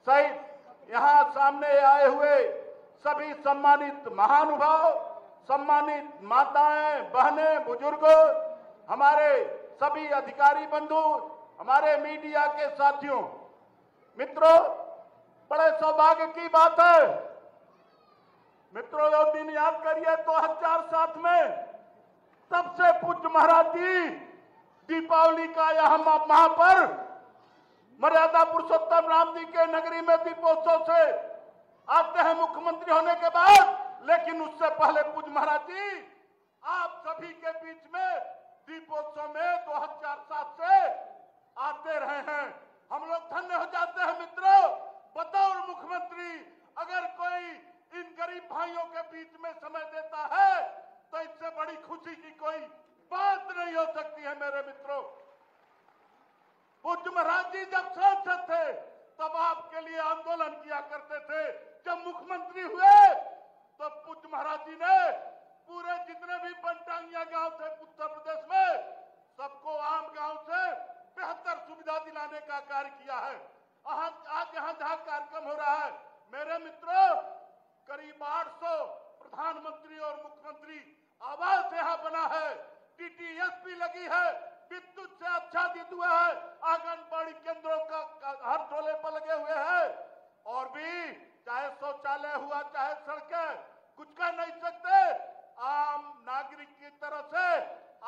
सहित यहाँ सामने आए हुए सभी सम्मानित महानुभाव, सम्मानित माताएं, बहनें, बुजुर्ग, हमारे सभी अधिकारी बंधु, हमारे मीडिया के साथियों, मित्रों, बड़े सौभाग्य की बात है। मित्रों, वो दिन याद करिए 2007 में सबसे पूज्य महाराज जी दीपावली का यह महापर्व मर्यादा पुरुषोत्तम राम जी के नगरी में दीपोत्सव से आते हैं मुख्यमंत्री होने के बाद, लेकिन उससे पहले पूज्य महाराज जी आप सभी के बीच में दीपोत्सव में 2007 से आते रहे हैं। हम लोग धन्य हो जाते हैं मित्रों। बतौर मुख्यमंत्री अगर कोई इन गरीब भाइयों के बीच में समय देता है तो इससे बड़ी खुशी की कोई बात नहीं हो सकती है मेरे मित्रों। पूज्य महाराज जी जब सांसद थे तब आपके लिए आंदोलन किया करते थे। जब मुख्यमंत्री हुए तो पूज्य महाराज जी ने पूरे जितने भी बनटांगिया गांव थे उत्तर प्रदेश में, सबको आम गांव से बेहतर सुविधा दिलाने का कार्य किया है। आज यहाँ जहाँ कार्यक्रम हो रहा है मेरे मित्रों, करीब 800 प्रधानमंत्री और मुख्यमंत्री आवास यहाँ बना है, टीटीएसपी लगी है, विद्युत से आच्छादित हुआ है, आंगनबाड़ी केंद्रों का हर टोले पर लगे हुए हैं, और भी चाहे शौचालय हुआ चाहे सड़कें, कुछ कर नहीं सकते। आम नागरिक की तरफ से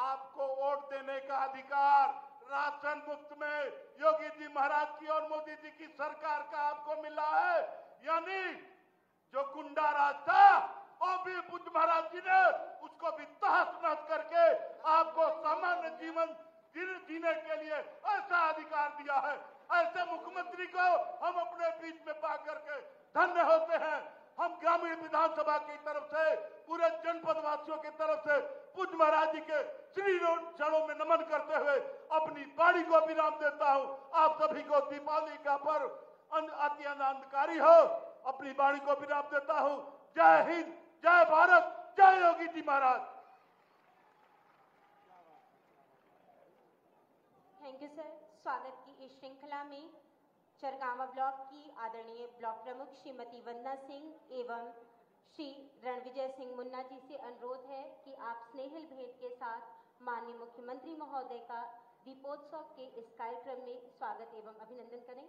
आपको वोट देने का अधिकार राशन मुफ्त में योगी जी महाराज की और मोदी जी की सरकार का आपको मिला है। यानी जो गुंडा राज था वो भी पूज्य महाराज जी ने उसको भी तहस नहस करके आपको सामान्य जीवन जीने के लिए ऐसा अधिकार दिया है। ऐसे मुख्यमंत्री को हम अपने बीच में पा करके धन्य होते हैं। हम ग्रामीण विधानसभा की तरफ से पूरे जनपद वासियों की तरफ से पूज्य महाराज जी के श्री चरणों में नमन करते हुए अपनी वाणी को विराम देता हूं। आप सभी को दीपावली का पर्व अति आनंदकारी हो। अपनी वाणी को विराम देता हूं। जय हिंद, जय भारत, जय Yogi ji Maharaj. Thank you sir. स्वागत की इस श्रृंखला में चरगावा ब्लॉक की आदरणीय ब्लॉक प्रमुख श्रीमती वंदना सिंह एवं श्री रणविजय सिंह मुन्ना जी से अनुरोध है कि आप स्नेहिल भेंट के साथ माननीय मुख्यमंत्री महोदय का दीपोत्सव के इस कार्यक्रम में स्वागत एवं अभिनंदन करें।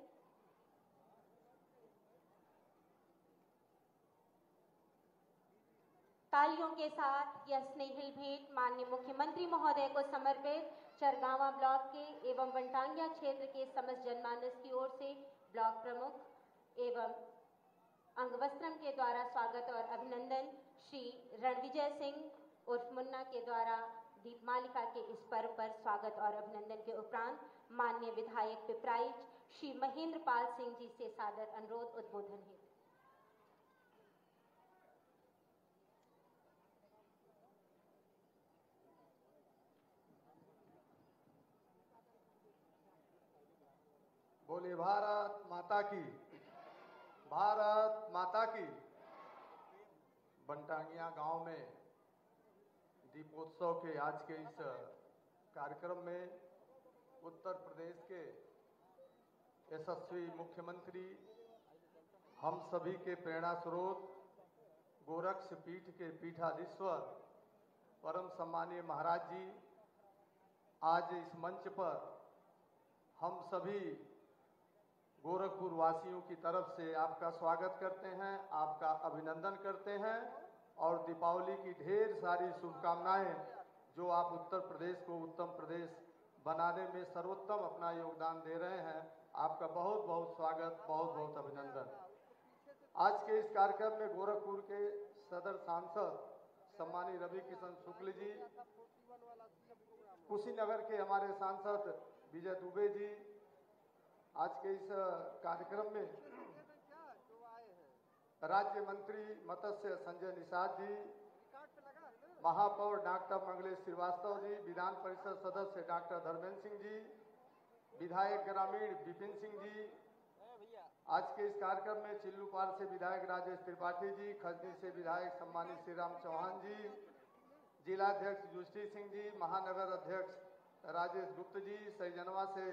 तालियों के साथ यह स्नेहिल भेंट माननीय मुख्यमंत्री महोदय को समर्पित चरगावा ब्लॉक के एवं बनटांगिया क्षेत्र के समस्त जनमानस की ओर से ब्लॉक प्रमुख एवं अंगवस्त्रम के द्वारा स्वागत और अभिनंदन, श्री रणविजय सिंह उर्फ मुन्ना के द्वारा दीपमालिका के इस पर्व पर स्वागत और अभिनंदन के उपरांत माननीय विधायक पिपराइच श्री महेंद्र पाल सिंह जी से सादर अनुरोध उद्बोधन है। बोले भारत माता की, भारत माता की। बनटांगिया गांव में दीपोत्सव के आज के इस कार्यक्रम में उत्तर प्रदेश के यशस्वी मुख्यमंत्री, हम सभी के प्रेरणा स्रोत, गोरक्ष पीठ के पीठाधीश्वर परम सम्मानीय महाराज जी आज इस मंच पर हम सभी गोरखपुर वासियों की तरफ से आपका स्वागत करते हैं, आपका अभिनंदन करते हैं और दीपावली की ढेर सारी शुभकामनाएं। जो आप उत्तर प्रदेश को उत्तम प्रदेश बनाने में सर्वोत्तम अपना योगदान दे रहे हैं, आपका बहुत बहुत स्वागत, बहुत बहुत अभिनंदन। आज के इस कार्यक्रम में गोरखपुर के सदर सांसद सम्मानीय रवि किशन शुक्ल जी, कुशीनगर के हमारे सांसद विजय दुबे जी, आज के इस कार्यक्रम में राज्य मंत्री मत्स्य संजय निषाद जी, महापौर डॉक्टर मंगलेश श्रीवास्तव जी, विधान परिषद सदस्य डॉक्टर धर्मेंद्र सिंह जी, विधायक ग्रामीण विपिन सिंह जी। आज के इस कार्यक्रम में चिल्लूपाल से विधायक राजेश त्रिपाठी जी, खजनी से विधायक सम्मानित श्रीराम चौहान जी, जिलाध्यक्ष युष्टि सिंह जी, महानगर अध्यक्ष राजेश गुप्त जी, सैजनवा से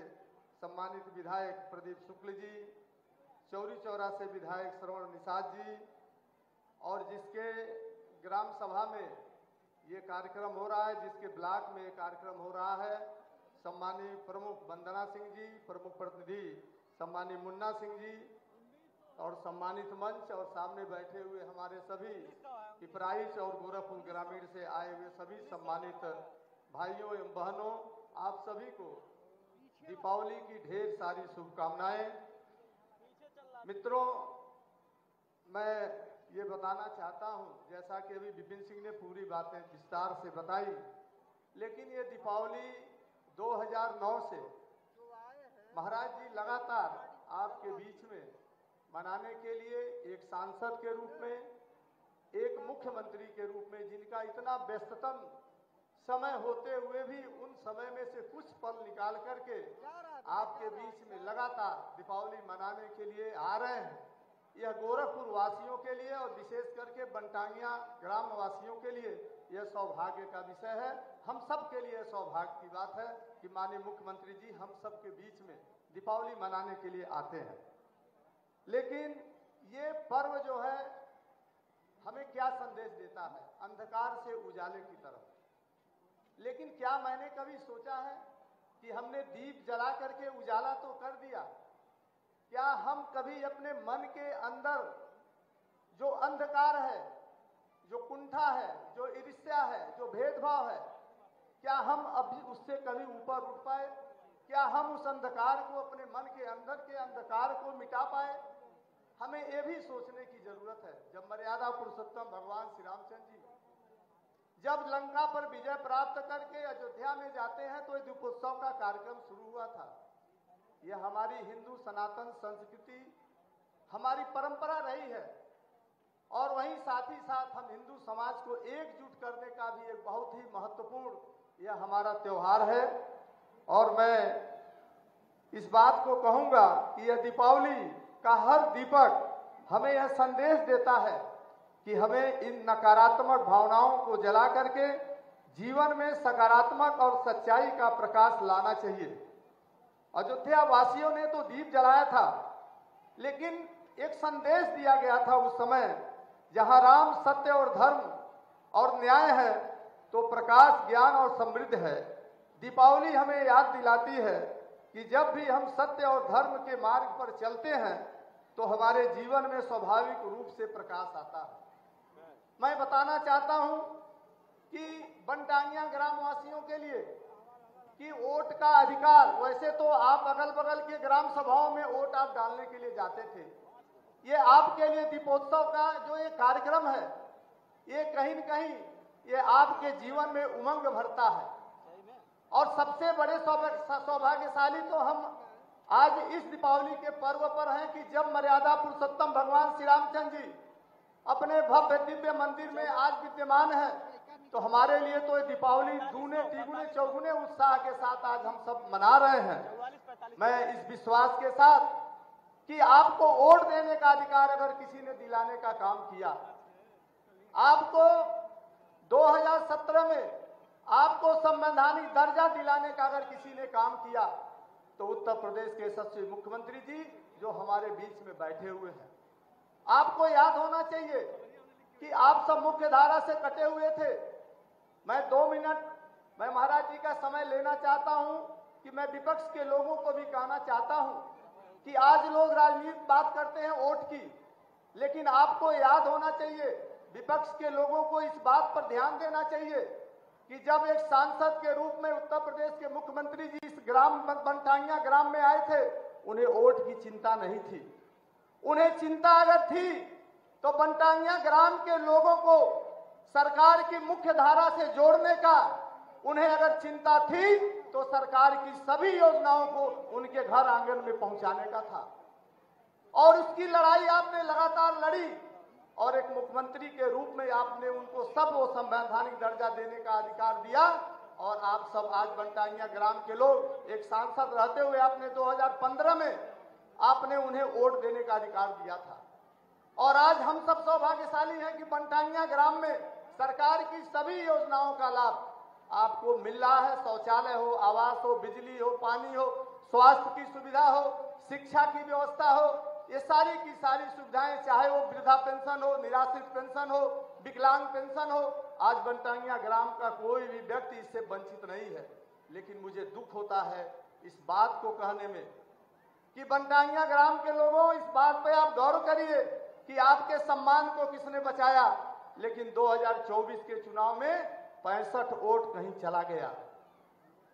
सम्मानित विधायक प्रदीप शुक्ल जी, चौरी चौरा से विधायक श्रवण निषाद जी और जिसके ग्राम सभा में ये कार्यक्रम हो रहा है, जिसके ब्लॉक में ये कार्यक्रम हो रहा है, सम्मानीय प्रमुख वंदना सिंह जी, प्रमुख प्रतिनिधि सम्मानीय मुन्ना सिंह जी और सम्मानित मंच और सामने बैठे हुए हमारे सभी पिपराइच और गोरखपुर ग्रामीण से आए हुए सभी सम्मानित भाइयों एवं बहनों, आप सभी को दीपावली की ढेर सारी शुभकामनाएं। मित्रों, मैं ये बताना चाहता हूं, जैसा कि अभी विपिन सिंह ने पूरी बातें विस्तार से बताई, लेकिन ये दीपावली 2009 से महाराज जी लगातार आपके बीच में मनाने के लिए एक सांसद के रूप में, एक मुख्यमंत्री के रूप में, जिनका इतना व्यस्ततम समय होते हुए भी उन समय में से कुछ पल निकाल करके आपके बीच में लगातार दीपावली मनाने के लिए आ रहे हैं। यह गोरखपुर वासियों के लिए और विशेष करके बनटांगिया ग्राम वासियों के लिए यह सौभाग्य का विषय है। हम सब के लिए सौभाग्य की बात है कि माननीय मुख्यमंत्री जी हम सब के बीच में दीपावली मनाने के लिए आते हैं। लेकिन ये पर्व जो है हमें क्या संदेश देता है? अंधकार से उजाले की तरफ। लेकिन क्या मैंने कभी सोचा है कि हमने दीप जला करके उजाला तो कर दिया, क्या हम कभी अपने मन के अंदर जो अंधकार है, जो कुंठा है, जो ईर्ष्या है, जो भेदभाव है, क्या हम अभी उससे कभी ऊपर उठ पाए? क्या हम उस अंधकार को, अपने मन के अंदर के अंधकार को मिटा पाए? हमें ये भी सोचने की जरूरत है। जब मर्यादा पुरुषोत्तम भगवान श्री रामचंद्र जी जब लंका पर विजय प्राप्त करके अयोध्या में जाते हैं तो दीपोत्सव का कार्यक्रम शुरू हुआ था। यह हमारी हिंदू सनातन संस्कृति, हमारी परंपरा रही है और वहीं साथ ही साथ हम हिंदू समाज को एकजुट करने का भी एक बहुत ही महत्वपूर्ण यह हमारा त्योहार है। और मैं इस बात को कहूंगा कि यह दीपावली का हर दीपक हमें यह संदेश देता है कि हमें इन नकारात्मक भावनाओं को जला करके जीवन में सकारात्मक और सच्चाई का प्रकाश लाना चाहिए। अयोध्या वासियों ने तो दीप जलाया था, लेकिन एक संदेश दिया गया था उस समय, जहां राम, सत्य और धर्म और न्याय है तो प्रकाश, ज्ञान और समृद्धि है। दीपावली हमें याद दिलाती है कि जब भी हम सत्य और धर्म के मार्ग पर चलते हैं तो हमारे जीवन में स्वाभाविक रूप से प्रकाश आता है। मैं बताना चाहता हूं कि बनटांगिया ग्रामवासियों के लिए कि वोट का अधिकार, वैसे तो आप अगल बगल के ग्राम सभाओं में वोट आप डालने के लिए जाते थे, ये आपके लिए दीपोत्सव का जो ये कार्यक्रम है, ये कहीं न कहीं ये आपके जीवन में उमंग भरता है। और सबसे बड़े सौभाग्यशाली तो हम आज इस दीपावली के पर्व पर हैं कि जब मर्यादा पुरुषोत्तम भगवान श्री रामचंद्र जी अपने भव्य दिव्य मंदिर में आज विद्यमान है, तो हमारे लिए तो ये दीपावली दूने, तिगुने, चौगुने उत्साह के साथ आज हम सब मना रहे हैं। मैं इस विश्वास के साथ कि आपको वोट देने का अधिकार अगर किसी ने दिलाने का काम किया, आपको 2017 में आपको संवैधानिक दर्जा दिलाने का अगर किसी ने काम किया, तो उत्तर प्रदेश के यशस्वी मुख्यमंत्री जी जो हमारे बीच में बैठे हुए हैं। आपको याद होना चाहिए कि आप सब मुख्य धारा से कटे हुए थे। मैं 2 मिनट मैं महाराज जी का समय लेना चाहता हूं कि मैं विपक्ष के लोगों को भी कहना चाहता हूं कि आज लोग राजनीति बात करते हैं वोट की, लेकिन आपको याद होना चाहिए, विपक्ष के लोगों को इस बात पर ध्यान देना चाहिए कि जब एक सांसद के रूप में उत्तर प्रदेश के मुख्यमंत्री जी इस ग्राम बनटांगिया ग्राम में आए थे, उन्हें वोट की चिंता नहीं थी। उन्हें चिंता अगर थी तो बनटांगिया ग्राम के लोगों को सरकार की मुख्य धारा से जोड़ने का उन्हें अगर चिंता थी तो सरकार की सभी योजनाओं को उनके घर आंगन में पहुंचाने का था। और उसकी लड़ाई आपने लगातार लड़ी और एक मुख्यमंत्री के रूप में आपने उनको सब वो संवैधानिक दर्जा देने का अधिकार दिया। और आप सब आज बनटांगिया ग्राम के लोग एक सांसद रहते हुए आपने 2015 में आपने उन्हें वोट देने का अधिकार दिया था। और आज हम सब सौभाग्यशाली हैं कि बनटांगिया ग्राम में सरकार की सभी योजनाओं का लाभ आपको मिल रहा है। शौचालय हो, आवास हो, बिजली हो, पानी हो, स्वास्थ्य की सुविधा हो, शिक्षा की व्यवस्था हो, ये सारी की सारी सुविधाएं, चाहे वो वृद्धा पेंशन हो, निराश्रित पेंशन हो, विकलांग पेंशन हो, आज बनटांगिया ग्राम का कोई भी व्यक्ति इससे वंचित नहीं है। लेकिन मुझे दुख होता है इस बात को कहने में कि बनटांगिया ग्राम के लोगों, इस बात पे आप गौर करिए कि आपके सम्मान को किसने बचाया। लेकिन 2024 के चुनाव में 65 वोट कहीं चला गया।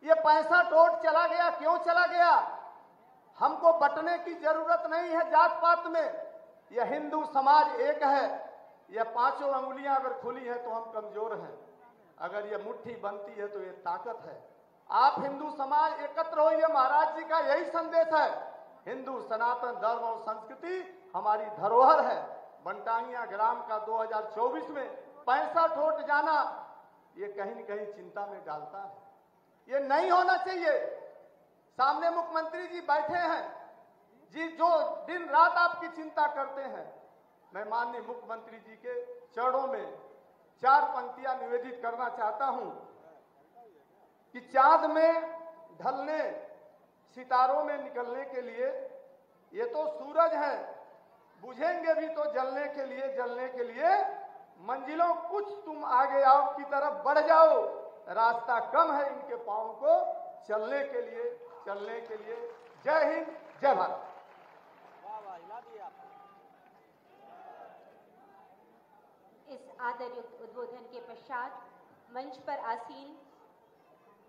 ये 65 वोट चला गया, क्यों चला गया? हमको बंटने की जरूरत नहीं है जात पात में। यह हिंदू समाज एक है। यह पांचों अंगुलियां अगर खुली हैं तो हम कमजोर हैं, अगर यह मुट्ठी बनती है तो ये ताकत है। आप हिंदू समाज एकत्र होइए, महाराज जी का यही संदेश है। हिंदू सनातन धर्म और संस्कृति हमारी धरोहर है। बनटांगिया ग्राम का 2024 में 65 वोट जाना ये कहीं न कहीं चिंता में डालता है। ये नहीं होना चाहिए। सामने मुख्यमंत्री जी बैठे हैं जी, जो दिन रात आपकी चिंता करते हैं। मैं माननीय मुख्यमंत्री जी के चरणों में 4 पंक्तियां निवेदित करना चाहता हूं कि चांद में ढलने, सितारों में निकलने के लिए ये तो सूरज है, बुझेंगे भी तो जलने के लिए मंजिलों कुछ तुम आगे आओ की तरफ बढ़ जाओ, रास्ता कम है इनके पांव को चलने के लिए। जय हिंद, जय भारत। इस आदरयुक्त उद्बोधन के पश्चात मंच पर आसीन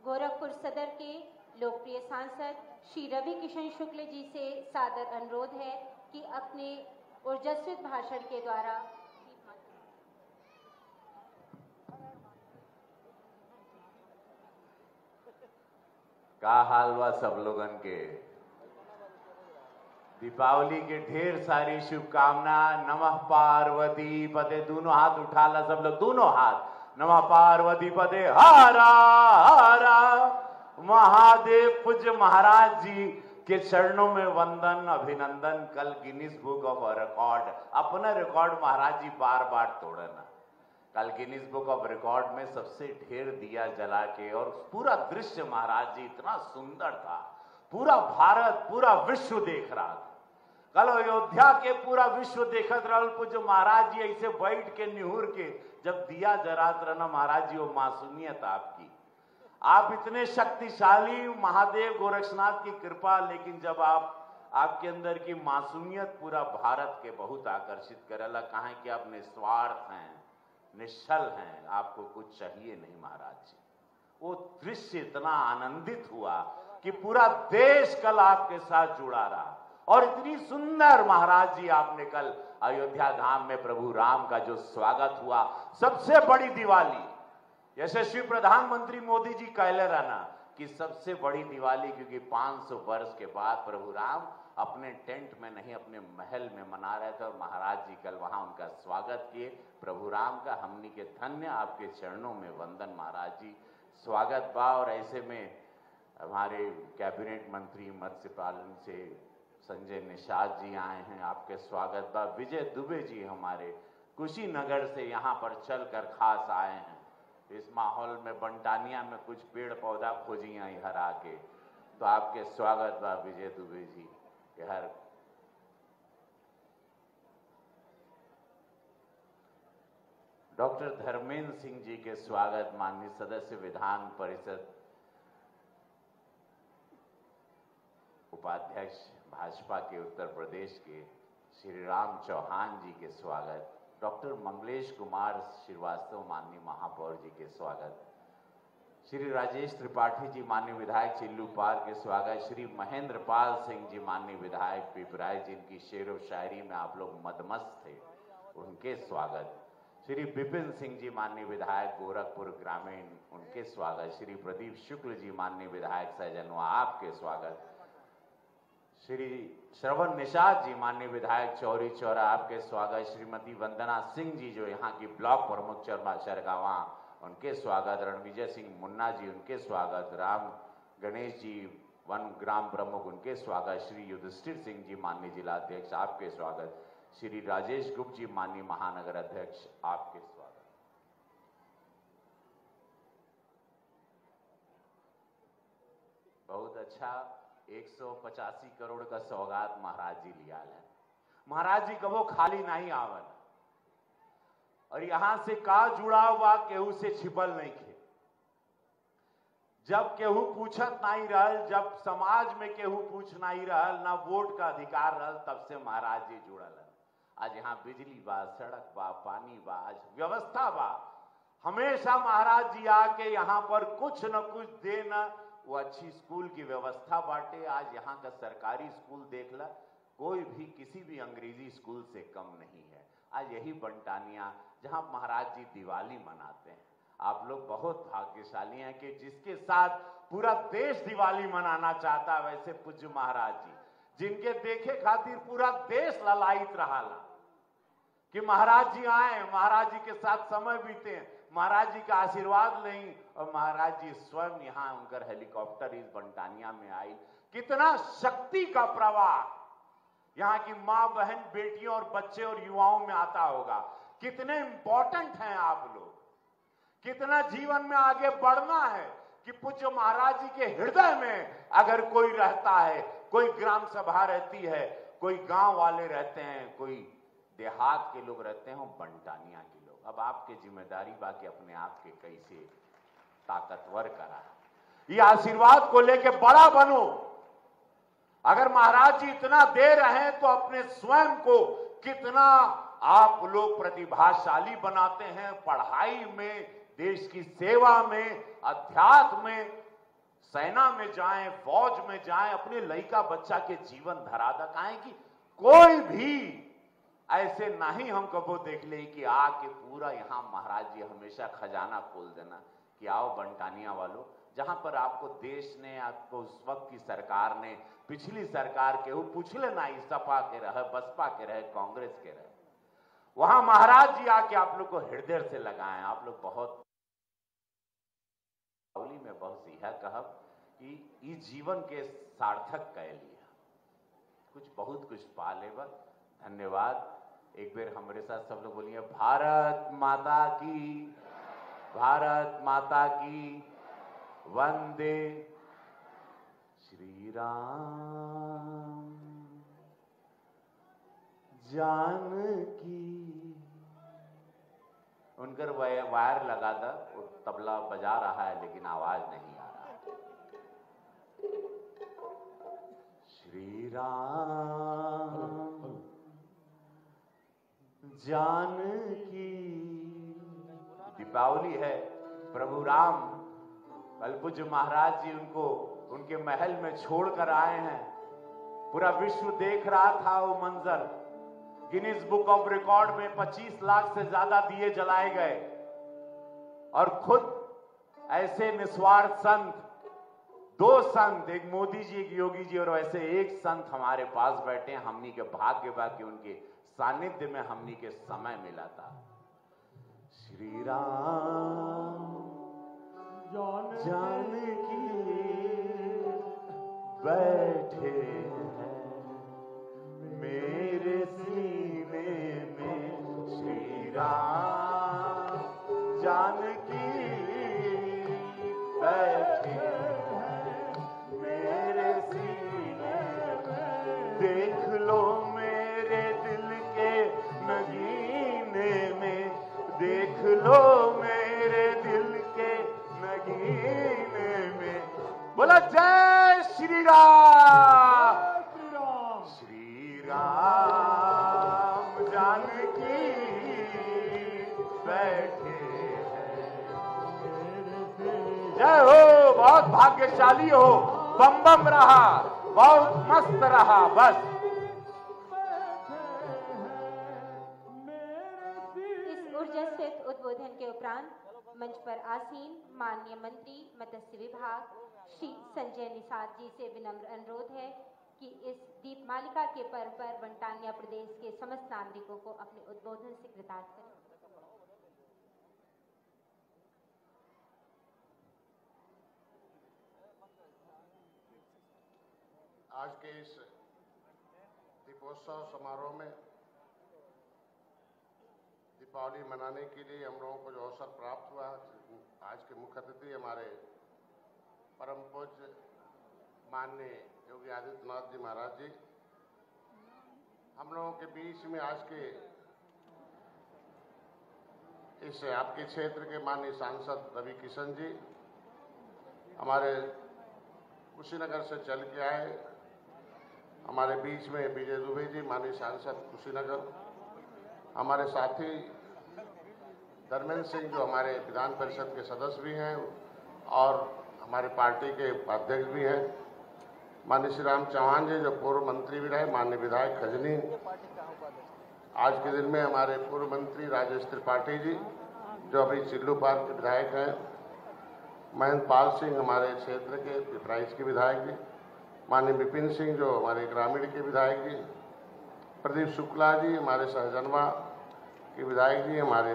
गोरखपुर सदर के लोकप्रिय सांसद श्री रवि किशन शुक्ल जी से सादर अनुरोध है कि अपने ऊर्जस्वित भाषण के द्वारा का हाल बा सब लोगन के। दीपावली के ढेर सारी शुभकामना। नमः पार्वती पते, दोनों हाथ उठा ला सब लोग, दोनों हाथ। नमः पार्वती पते, हरा हरा महादेव। पूज्य महाराज जी के चरणों में वंदन, अभिनंदन। कल गिनीज बुक ऑफ रिकॉर्ड, अपना रिकॉर्ड महाराज जी बार बार तोड़ना। कल गिनीज बुक ऑफ रिकॉर्ड में सबसे ढेर दिया जला के, और पूरा दृश्य महाराज जी इतना सुंदर था, पूरा भारत पूरा विश्व देख रहा था। कल अयोध्या के पूरा विश्व देखत रहल। पूज्य महाराज जी ऐसे बैठ के निहुर के जब दिया जरात रहना महाराज जी, वो मासूमियत आपकी। आप इतने शक्तिशाली, महादेव गोरक्षनाथ की कृपा, लेकिन जब आपके अंदर की मासूमियत पूरा भारत के बहुत आकर्षित करेला। कहा कि आप निस्वार्थ हैं, निश्चल हैं, आपको कुछ चाहिए नहीं महाराज जी। वो दृश्य इतना आनंदित हुआ कि पूरा देश कल आपके साथ जुड़ा रहा। और इतनी सुंदर महाराज जी आपने कल अयोध्या धाम में प्रभु राम का जो स्वागत हुआ, सबसे बड़ी दिवाली, यशस्वी प्रधानमंत्री मोदी जी कहले रहना कि सबसे बड़ी दिवाली, क्योंकि 500 वर्ष के बाद प्रभु राम अपने टेंट में नहीं अपने महल में मना रहे थे, और महाराज जी कल वहां उनका स्वागत किए। प्रभु राम का हमनी के धन्य आपके चरणों में वंदन महाराज जी, स्वागत बा। और ऐसे में हमारे कैबिनेट मंत्री मत्स्य पालन से संजय निषाद जी आए हैं, आपके स्वागत बा। विजय दुबे जी हमारे कुशीनगर से यहाँ पर चलकर खास आए हैं। इस माहौल में बनटानिया में कुछ पेड़ पौधा खोजी आई हरा के, तो आपके स्वागत बा विजय दुबे जी के। हर डॉक्टर धर्मेंद्र सिंह जी के स्वागत। माननीय सदस्य विधान परिषद उपाध्यक्ष भाजपा के उत्तर प्रदेश के श्री राम चौहान जी के स्वागत। डॉक्टर मंगलेश कुमार श्रीवास्तव माननीय महापौर जी के स्वागत। श्री राजेश त्रिपाठी जी माननीय विधायक चिल्लूपार के स्वागत। श्री महेंद्र पाल सिंह जी माननीय विधायक पिपराय, जिनकी शेर व शायरी में आप लोग मदमस्त थे, उनके स्वागत। श्री विपिन सिंह जी माननीय विधायक गोरखपुर ग्रामीण, उनके स्वागत। श्री प्रदीप शुक्ल जी माननीय विधायक सहजनवा, आपके स्वागत। श्री श्रवण निषाद जी माननीय विधायक चौरी चौरा, आपके स्वागत। श्रीमती वंदना सिंह जी जो यहाँ की ब्लॉक प्रमुख चरगावा, उनके स्वागत। रणविजय सिंह मुन्ना जी, उनके स्वागत। राम गणेश जी वन ग्राम प्रमुख, उनके स्वागत। श्री युधिष्ठिर सिंह जी माननीय जिलाध्यक्ष, आपके स्वागत। श्री राजेश गुप्त जी माननीय महानगर अध्यक्ष, आपके स्वागत। बहुत अच्छा, 185 करोड़ का सौगात महाराज जी लिया है। महाराज जी कबो खाली नहीं आवल और यहां से का जुड़ाव बा केहू से छिपल नहीं खे। जब केहू पूछत नहीं रहल, जब समाज में केहू पूछ नहीं रहल, ना वोट का अधिकार रहल, तब से महाराज जी जुड़ल। आज यहाँ बिजली बा, सड़क बा, पानी बा, आज व्यवस्था बा। हमेशा महाराज जी आके यहाँ पर कुछ न कुछ देना। वो अच्छी स्कूल की व्यवस्था बाटे। आज यहाँ का सरकारी स्कूल देख ला, कोई भी किसी भी अंग्रेजी स्कूल से कम नहीं है। आज यही बंटानिया जहाँ महाराज जी दिवाली मनाते हैं। आप लोग बहुत भाग्यशाली हैं कि जिसके साथ पूरा देश दिवाली मनाना चाहता है, वैसे पूज्य महाराज जी जिनके देखे खातिर पूरा देश ललायित रहा कि महाराज जी आए, महाराज जी के साथ समय बीते, महाराज जी का आशीर्वाद लें। और महाराज जी स्वयं यहाँ उनकर हेलीकॉप्टर इस बंटानिया में आई। कितना शक्ति का प्रवाह यहाँ की मां बहन बेटियों और बच्चे और युवाओं में आता होगा। कितने इंपॉर्टेंट हैं आप लोग, कितना जीवन में आगे बढ़ना है कि पूज्य महाराज जी के हृदय में अगर कोई रहता है, कोई ग्राम सभा रहती है, कोई गांव वाले रहते हैं, कोई देहात के लोग रहते हैं, बंटानिया के लोग। अब आपकी जिम्मेदारी बाकी अपने आप के कैसे ताकतवर करा, ये आशीर्वाद को लेके बड़ा बनो। अगर महाराज जी इतना दे रहे हैं तो अपने स्वयं को कितना आप लोग प्रतिभाशाली बनाते हैं। पढ़ाई में, देश की सेवा में, अध्यात्म में, सेना में जाएं, फौज में जाएं, अपने लड़का बच्चा के जीवन धराधा काहे कि कोई भी ऐसे नहीं हम कबो देख ले कि आके पूरा यहां महाराज जी हमेशा खजाना खोल देना कि आओ बंटानिया वालों, जहां पर आपको देश ने, आपको उस वक्त की सरकार ने, पिछली सरकार के वो पूछले ना, सपा के रहे, बसपा के रहे, कांग्रेस के रहे, वहां महाराज जी आके आप लोग को हृदय से लगाए। आप लोग बहुत में बहुत यह कहब कि इस जीवन के सार्थक कह लिया, कुछ बहुत कुछ पाले बा। धन्यवाद। एक बार हमारे साथ सब लोग बोलिए भारत माता की, भारत माता की, वंदे श्री राम जानकी। उनकर वायर लगा था, वो तबला बजा रहा है लेकिन आवाज नहीं आ रहा। श्री राम जानकी। दीपावली है, प्रभु राम कल पूज्य महाराज जी उनको उनके महल में छोड़कर आए हैं। पूरा विश्व देख रहा था वो मंजर। गिनीज बुक ऑफ रिकॉर्ड में 25 लाख से ज्यादा दिए जलाए गए और खुद ऐसे निस्वार्थ संत, दो संत, एक मोदी जी, एक योगी जी, और वैसे एक संत हमारे पास बैठे हैं। हमनी के भाग्य बा कि उनके सानिध्य में हमनी के समय मिला था। श्री राम जानकी बैठे हैं मेरे सीने में। श्री राम जानकी बैठे हैं मेरे सीने में। देख लो मेरे दिल के नगीने में, देख लो मेरे दिल के नगीने में। बोला जय श्री राम। श्री राम जानकी बैठे हैं। जय हो, बहुत भाग्यशाली हो, बम बम रहा, बहुत मस्त रहा। बस इस ऊर्जास्थित उद्बोधन के उपरांत मंच पर आसीन माननीय मंत्री मत्स्य विभाग श्री संजय निषाद जी से विनम्र अनुरोध है कि इस दीपमालिका के पर्व पर बंटानिया प्रदेश के समस्त नागरिकों को अपने उद्बोधन से कृतार्थ करें। आज के इस दीपोत्सव समारोह में दीपावली मनाने के लिए हम लोगों को जो अवसर प्राप्त हुआ, आज के मुख्य अतिथि हमारे परम पूज्य माननीय योगी आदित्यनाथ जी महाराज जी, हम लोगों के बीच में आज के इस आपके क्षेत्र के माननीय सांसद रवि किशन जी हमारे कुशीनगर से चल के आए। हमारे बीच में विजय दुबे जी माननीय सांसद कुशीनगर, हमारे साथी धर्मेंद्र सिंह जो हमारे विधान परिषद के सदस्य भी हैं और हमारे पार्टी के अध्यक्ष भी हैं, माननीय श्री राम चौहान जी जो पूर्व मंत्री भी रहे, माननीय विधायक खजनी, आज के दिन में हमारे पूर्व मंत्री राजेश त्रिपाठी जी जो अभी चिल्लू पार्क के विधायक हैं, महेंद्र पाल सिंह हमारे क्षेत्र के पिपराइच के विधायक जी, माननीय विपिन सिंह जो हमारे ग्रामीण के विधायक जी, प्रदीप शुक्ला जी हमारे सहजनवा के विधायक जी, हमारे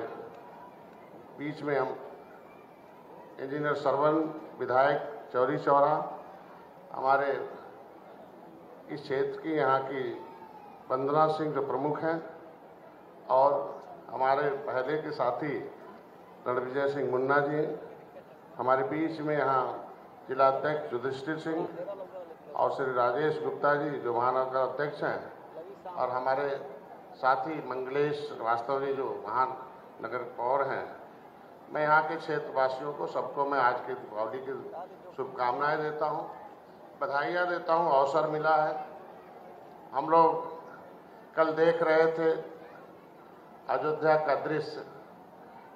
बीच में हम इंजीनियर सरवन विधायक चौरी चौरा, हमारे इस क्षेत्र की यहाँ की वंदना सिंह जो प्रमुख हैं और हमारे पहले के साथी रणविजय सिंह मुन्ना जी, हमारे बीच में यहाँ जिला अध्यक्ष युधिष्ठिर सिंह और श्री राजेश गुप्ता जी जो महानगर अध्यक्ष हैं और हमारे साथी मंगलेश श्रीवास्तव जी जो महानगर पौर हैं। मैं यहाँ के क्षेत्रवासियों को सबको मैं आज की दीपावली की शुभकामनाएं देता हूँ, बधाइयाँ देता हूँ। अवसर मिला है, हम लोग कल देख रहे थे अयोध्या का दृश्य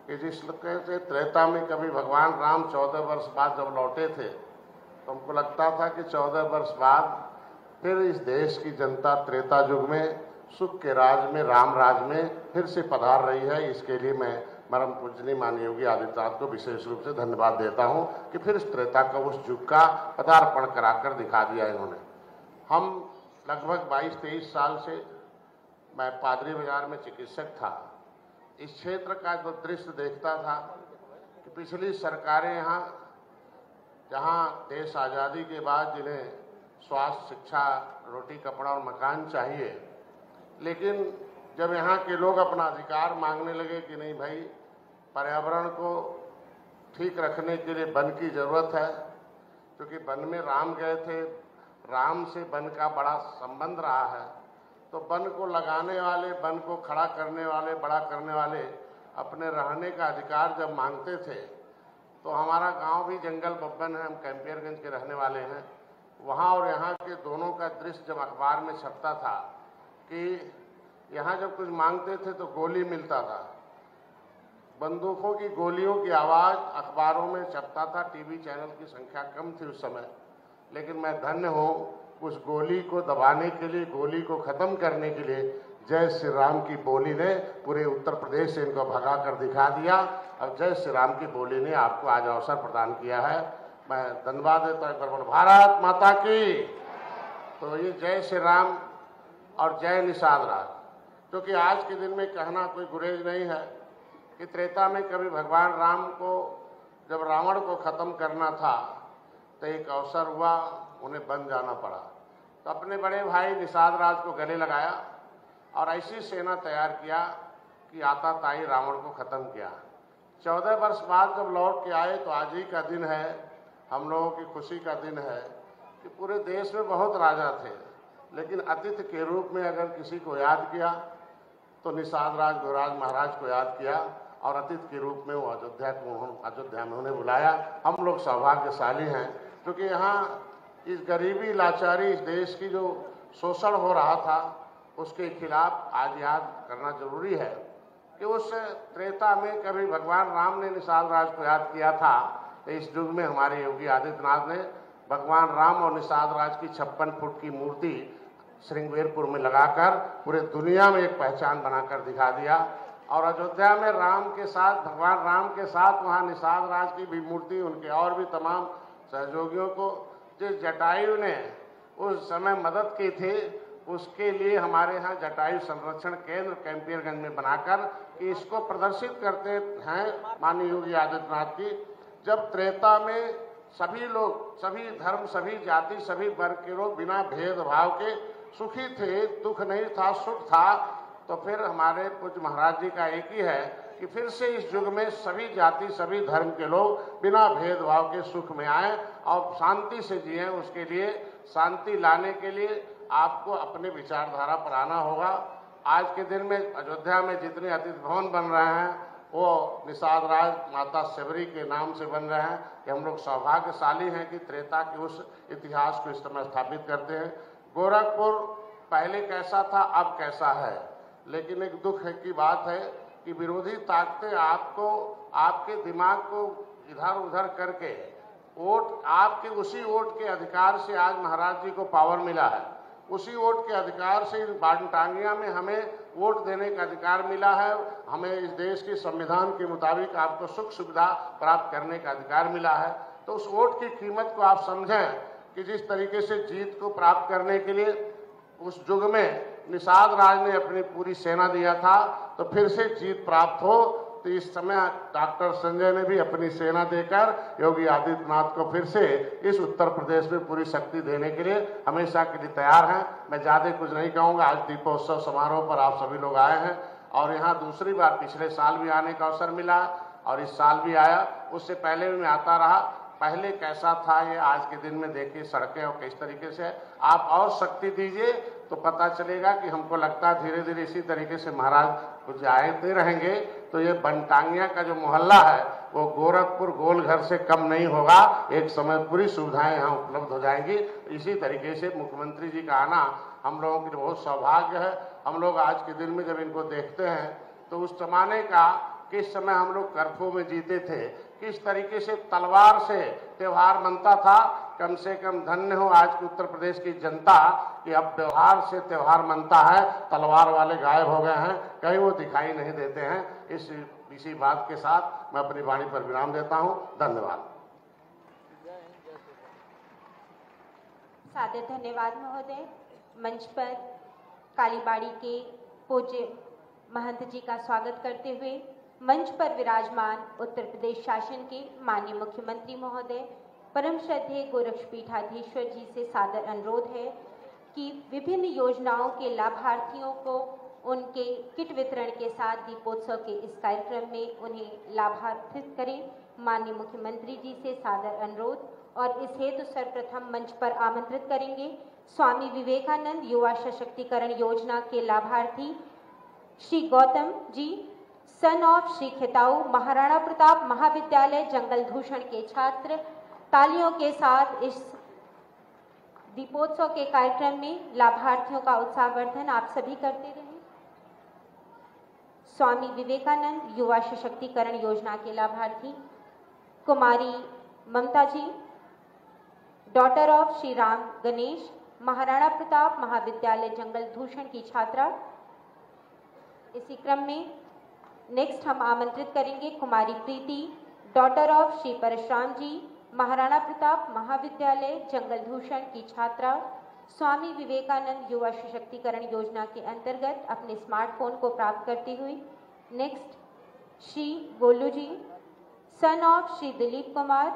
कि जिस से त्रेता में कभी भगवान राम 14 वर्ष बाद जब लौटे थे तो हमको लगता था कि 14 वर्ष बाद फिर इस देश की जनता त्रेता युग में सुख के राज में राम राज में फिर से पधार रही है। इसके लिए मैं परम पूजनीय माननीय योगी आदित्यनाथ को विशेष रूप से धन्यवाद देता हूं कि फिर इस त्रेता का उस युग का पदार्पण कराकर दिखा दिया इन्होंने। हम लगभग 22-23 साल से मैं पादरी बाजार में चिकित्सक था, इस क्षेत्र का जो दृश्य देखता था कि पिछली सरकारें यहाँ जहाँ देश आज़ादी के बाद जिन्हें स्वास्थ्य, शिक्षा, रोटी, कपड़ा और मकान चाहिए, लेकिन जब यहाँ के लोग अपना अधिकार मांगने लगे कि नहीं भाई पर्यावरण को ठीक रखने के लिए वन की ज़रूरत है, क्योंकि वन में राम गए थे, राम से वन का बड़ा संबंध रहा है, तो वन को लगाने वाले, वन को खड़ा करने वाले, बड़ा करने वाले अपने रहने का अधिकार जब मांगते थे तो हमारा गांव भी जंगल बब्बन है, हम कैंपियरगंज के रहने वाले हैं, वहाँ और यहाँ के दोनों का दृश्य जब अखबार में छपता था कि यहाँ जब कुछ मांगते थे तो गोली मिलता था, बंदूकों की गोलियों की आवाज़ अखबारों में छपता था। टीवी चैनल की संख्या कम थी उस समय, लेकिन मैं धन्य हूँ उस गोली को दबाने के लिए, गोली को ख़त्म करने के लिए जय श्री राम की बोली ने पूरे उत्तर प्रदेश से इनको भगा कर दिखा दिया। अब जय श्री राम की बोली ने आपको आज अवसर प्रदान किया है, मैं धन्यवाद देता हूँ। एक बार भारत माता की। तो ये जय श्री राम और जय निषाद राज, क्योंकि आज के दिन में कहना कोई गुरेज नहीं है कि त्रेता में कभी भगवान राम को जब रावण को ख़त्म करना था तो एक अवसर हुआ, उन्हें बन जाना पड़ा, तो अपने बड़े भाई निषाद राज को गले लगाया और ऐसी सेना तैयार किया कि आता ताई रावण को ख़त्म किया। 14 वर्ष बाद जब लौट के आए तो आज ही का दिन है, हम लोगों की खुशी का दिन है कि पूरे देश में बहुत राजा थे, लेकिन अतिथि के रूप में अगर किसी को याद किया तो निषाद राज गुरुराज महाराज को याद किया और अतिथि के रूप में वो अयोध्या में उन्हें बुलाया। हम लोग सौभाग्यशाली हैं क्योंकि यहाँ इस गरीबी, लाचारी, इस देश की जो शोषण हो रहा था उसके खिलाफ आज याद करना जरूरी है कि उस त्रेता में कभी भगवान राम ने निषाद राज को याद किया था, तो इस युग में हमारे योगी आदित्यनाथ ने भगवान राम और निषाद राज की 56 फुट की मूर्ति श्रृंगेरपुर में लगाकर पूरे दुनिया में एक पहचान बनाकर दिखा दिया। और अयोध्या में राम के साथ, भगवान राम के साथ वहाँ निषाद राज की भी मूर्ति, उनके और भी तमाम सहयोगियों को जिस जटायु ने उस समय मदद की थी, उसके लिए हमारे यहाँ जटायु संरक्षण केंद्र कैंपियरगंज में बनाकर कि इसको प्रदर्शित करते हैं माननीय योगी आदित्यनाथ की। जब त्रेता में सभी लोग, सभी धर्म, सभी जाति, सभी वर्ग के लोग बिना भेदभाव के सुखी थे, दुख नहीं था, सुख था, तो फिर हमारे पूज्य महाराज जी का एक ही है कि फिर से इस युग में सभी जाति, सभी धर्म के लोग बिना भेदभाव के सुख में आए और शांति से जिए। उसके लिए, शांति लाने के लिए आपको अपने विचारधारा पर आना होगा। आज के दिन में अयोध्या में जितने अतिथि भवन बन रहे हैं वो निषाद राज माता शबरी के नाम से बन रहे हैं कि हम लोग सौभाग्यशाली हैं कि त्रेता के उस इतिहास को इस समय स्थापित करते हैं। गोरखपुर पहले कैसा था, अब कैसा है, लेकिन एक दुख है की बात है कि विरोधी ताकतें आपको, आपके दिमाग को इधर उधर करके वोट, आपके उसी वोट के अधिकार से आज महाराज जी को पावर मिला है, उसी वोट के अधिकार से बांटांगिया में हमें वोट देने का अधिकार मिला है, हमें इस देश के संविधान के मुताबिक आपको सुख सुविधा प्राप्त करने का अधिकार मिला है। तो उस वोट की कीमत को आप समझें कि जिस तरीके से जीत को प्राप्त करने के लिए उस युग में निषाद राज ने अपनी पूरी सेना दिया था, तो फिर से जीत प्राप्त हो, तो इस समय डॉक्टर संजय ने भी अपनी सेना देकर योगी आदित्यनाथ को फिर से इस उत्तर प्रदेश में पूरी शक्ति देने के लिए हमेशा के लिए तैयार हैं। मैं ज़्यादा कुछ नहीं कहूँगा। आज दीपोत्सव समारोह पर आप सभी लोग आए हैं और यहाँ दूसरी बार, पिछले साल भी आने का अवसर मिला और इस साल भी आया, उससे पहले भी मैं आता रहा। पहले कैसा था ये आज के दिन में देखिए सड़कें और किस तरीके से, आप और शक्ति दीजिए तो पता चलेगा कि हमको लगता है धीरे धीरे इसी तरीके से महाराज कुछ आते रहेंगे तो ये बनटांगिया का जो मोहल्ला है वो गोरखपुर गोलघर से कम नहीं होगा। एक समय पूरी सुविधाएं यहाँ उपलब्ध हो जाएंगी। इसी तरीके से मुख्यमंत्री जी का आना हम लोगों के लिए बहुत सौभाग्य है। हम लोग आज के दिन में जब इनको देखते हैं तो उस जमाने का, किस समय हम लोग कर्फ्यू में जीते थे, किस तरीके से तलवार से त्योहार मनता था, कम से कम धन्य हो आज के उत्तर प्रदेश की जनता कि अब व्यवहार से त्योहार मनता है। तलवार वाले गायब हो गए हैं, कहीं वो दिखाई नहीं देते हैं। इसी बात के साथ मैं अपनी वाणी पर विराम देता हूं। धन्यवाद। सादर धन्यवाद महोदय। मंच पर कालीबाड़ी के पूज्य महंत जी का स्वागत करते हुए मंच पर विराजमान उत्तर प्रदेश शासन के माननीय मुख्यमंत्री महोदय परम श्रद्धेय गोरक्षपीठाधीश्वर जी से सादर अनुरोध है कि विभिन्न योजनाओं के लाभार्थियों को उनके किट वितरण के साथ दीपोत्सव के इस कार्यक्रम में उन्हें लाभान्वित करें। माननीय मुख्यमंत्री जी से सादर अनुरोध। और इस हेतु सर्वप्रथम मंच पर आमंत्रित करेंगे स्वामी विवेकानंद युवा सशक्तिकरण योजना के लाभार्थी श्री गौतम जी, सन ऑफ श्री खिताऊ, महाराणा प्रताप महाविद्यालय जंगल भूषण के छात्र। तालियों के साथ इस दीपोत्सव के कार्यक्रम में लाभार्थियों का उत्साहवर्धन आप सभी करते रहें। स्वामी विवेकानंद युवा सशक्तिकरण योजना के लाभार्थी कुमारी ममता जी, डॉटर ऑफ श्री राम गणेश, महाराणा प्रताप महाविद्यालय जंगल भूषण की छात्रा। इसी क्रम में नेक्स्ट हम आमंत्रित करेंगे कुमारी प्रीति, डॉटर ऑफ श्री परशुराम जी, महाराणा प्रताप महाविद्यालय जंगल भूषण की छात्रा। स्वामी विवेकानंद युवा सशक्तिकरण योजना के अंतर्गत अपने स्मार्टफोन को प्राप्त करती हुई। Next Shri Golu ji, son of Shri Dilip Kumar,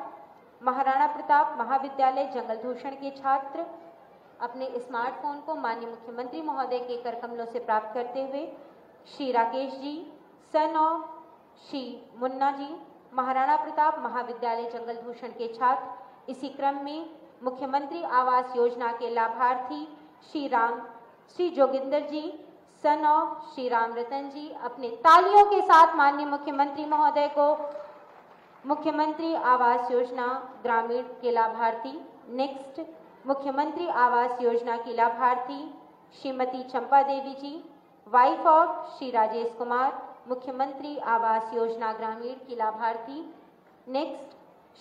Maharana Pratap Mahavidyalaya Jangal Bhushan के छात्र, अपने स्मार्टफोन को माननीय मुख्यमंत्री महोदय के कर कमलों से प्राप्त करते हुए। श्री राकेश जी, सन ऑफ श्री मुन्ना जी, महाराणा प्रताप महाविद्यालय जंगल भूषण के छात्र। इसी क्रम में मुख्यमंत्री आवास योजना के लाभार्थी श्री जोगिंदर जी, सन ऑफ श्री राम रतन जी, अपने तालियों के साथ माननीय मुख्यमंत्री महोदय को मुख्यमंत्री आवास योजना ग्रामीण के लाभार्थी। नेक्स्ट मुख्यमंत्री आवास योजना की लाभार्थी श्रीमती चंपा देवी जी, वाइफ ऑफ श्री राजेश कुमार, मुख्यमंत्री आवास योजना ग्रामीण की लाभार्थी। Next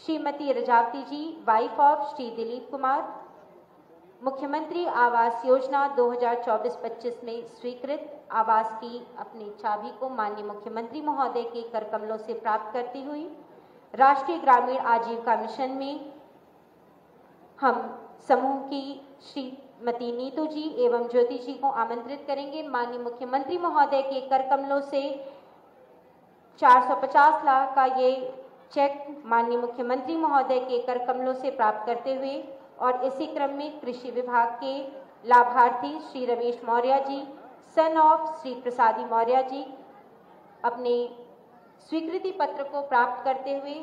Shrimati Rajavati ji, wife of Shri Dilip Kumar, मुख्यमंत्री आवास योजना 2024-25 में स्वीकृत आवास की अपनी चाबी को माननीय मुख्यमंत्री महोदय के कर कमलों से प्राप्त करती हुई। राष्ट्रीय ग्रामीण आजीविका मिशन में हम समूह की श्रीमती नीतू जी एवं ज्योति जी को आमंत्रित करेंगे। माननीय मुख्यमंत्री महोदय के कर कमलों से 450 लाख का ये चेक माननीय मुख्यमंत्री महोदय के कर कमलों से प्राप्त करते हुए। और इसी क्रम में कृषि विभाग के लाभार्थी श्री रमेश मौर्य जी, सन ऑफ श्री प्रसादी मौर्य जी, अपने स्वीकृति पत्र को प्राप्त करते हुए।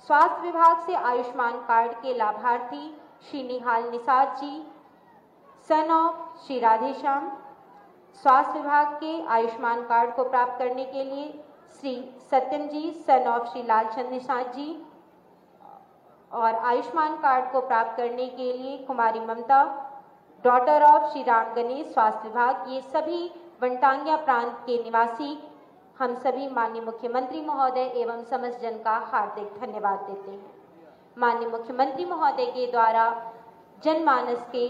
स्वास्थ्य विभाग से आयुष्मान कार्ड के लाभार्थी श्री निहाल निषाद जी, सन ऑफ श्री राधेश्याम। स्वास्थ्य विभाग के आयुष्मान कार्ड को प्राप्त करने के लिए श्री सत्यम जी सन ऑफ श्री लालचंद निषाद जी, और आयुष्मान कार्ड को प्राप्त करने के लिए कुमारी ममता डॉटर ऑफ श्री राम गणेश स्वास्थ्य विभाग। ये सभी वनटांगिया प्रांत के निवासी हम सभी माननीय मुख्यमंत्री महोदय एवं समस्त जन का हार्दिक धन्यवाद देते हैं। माननीय मुख्यमंत्री महोदय के द्वारा जनमानस के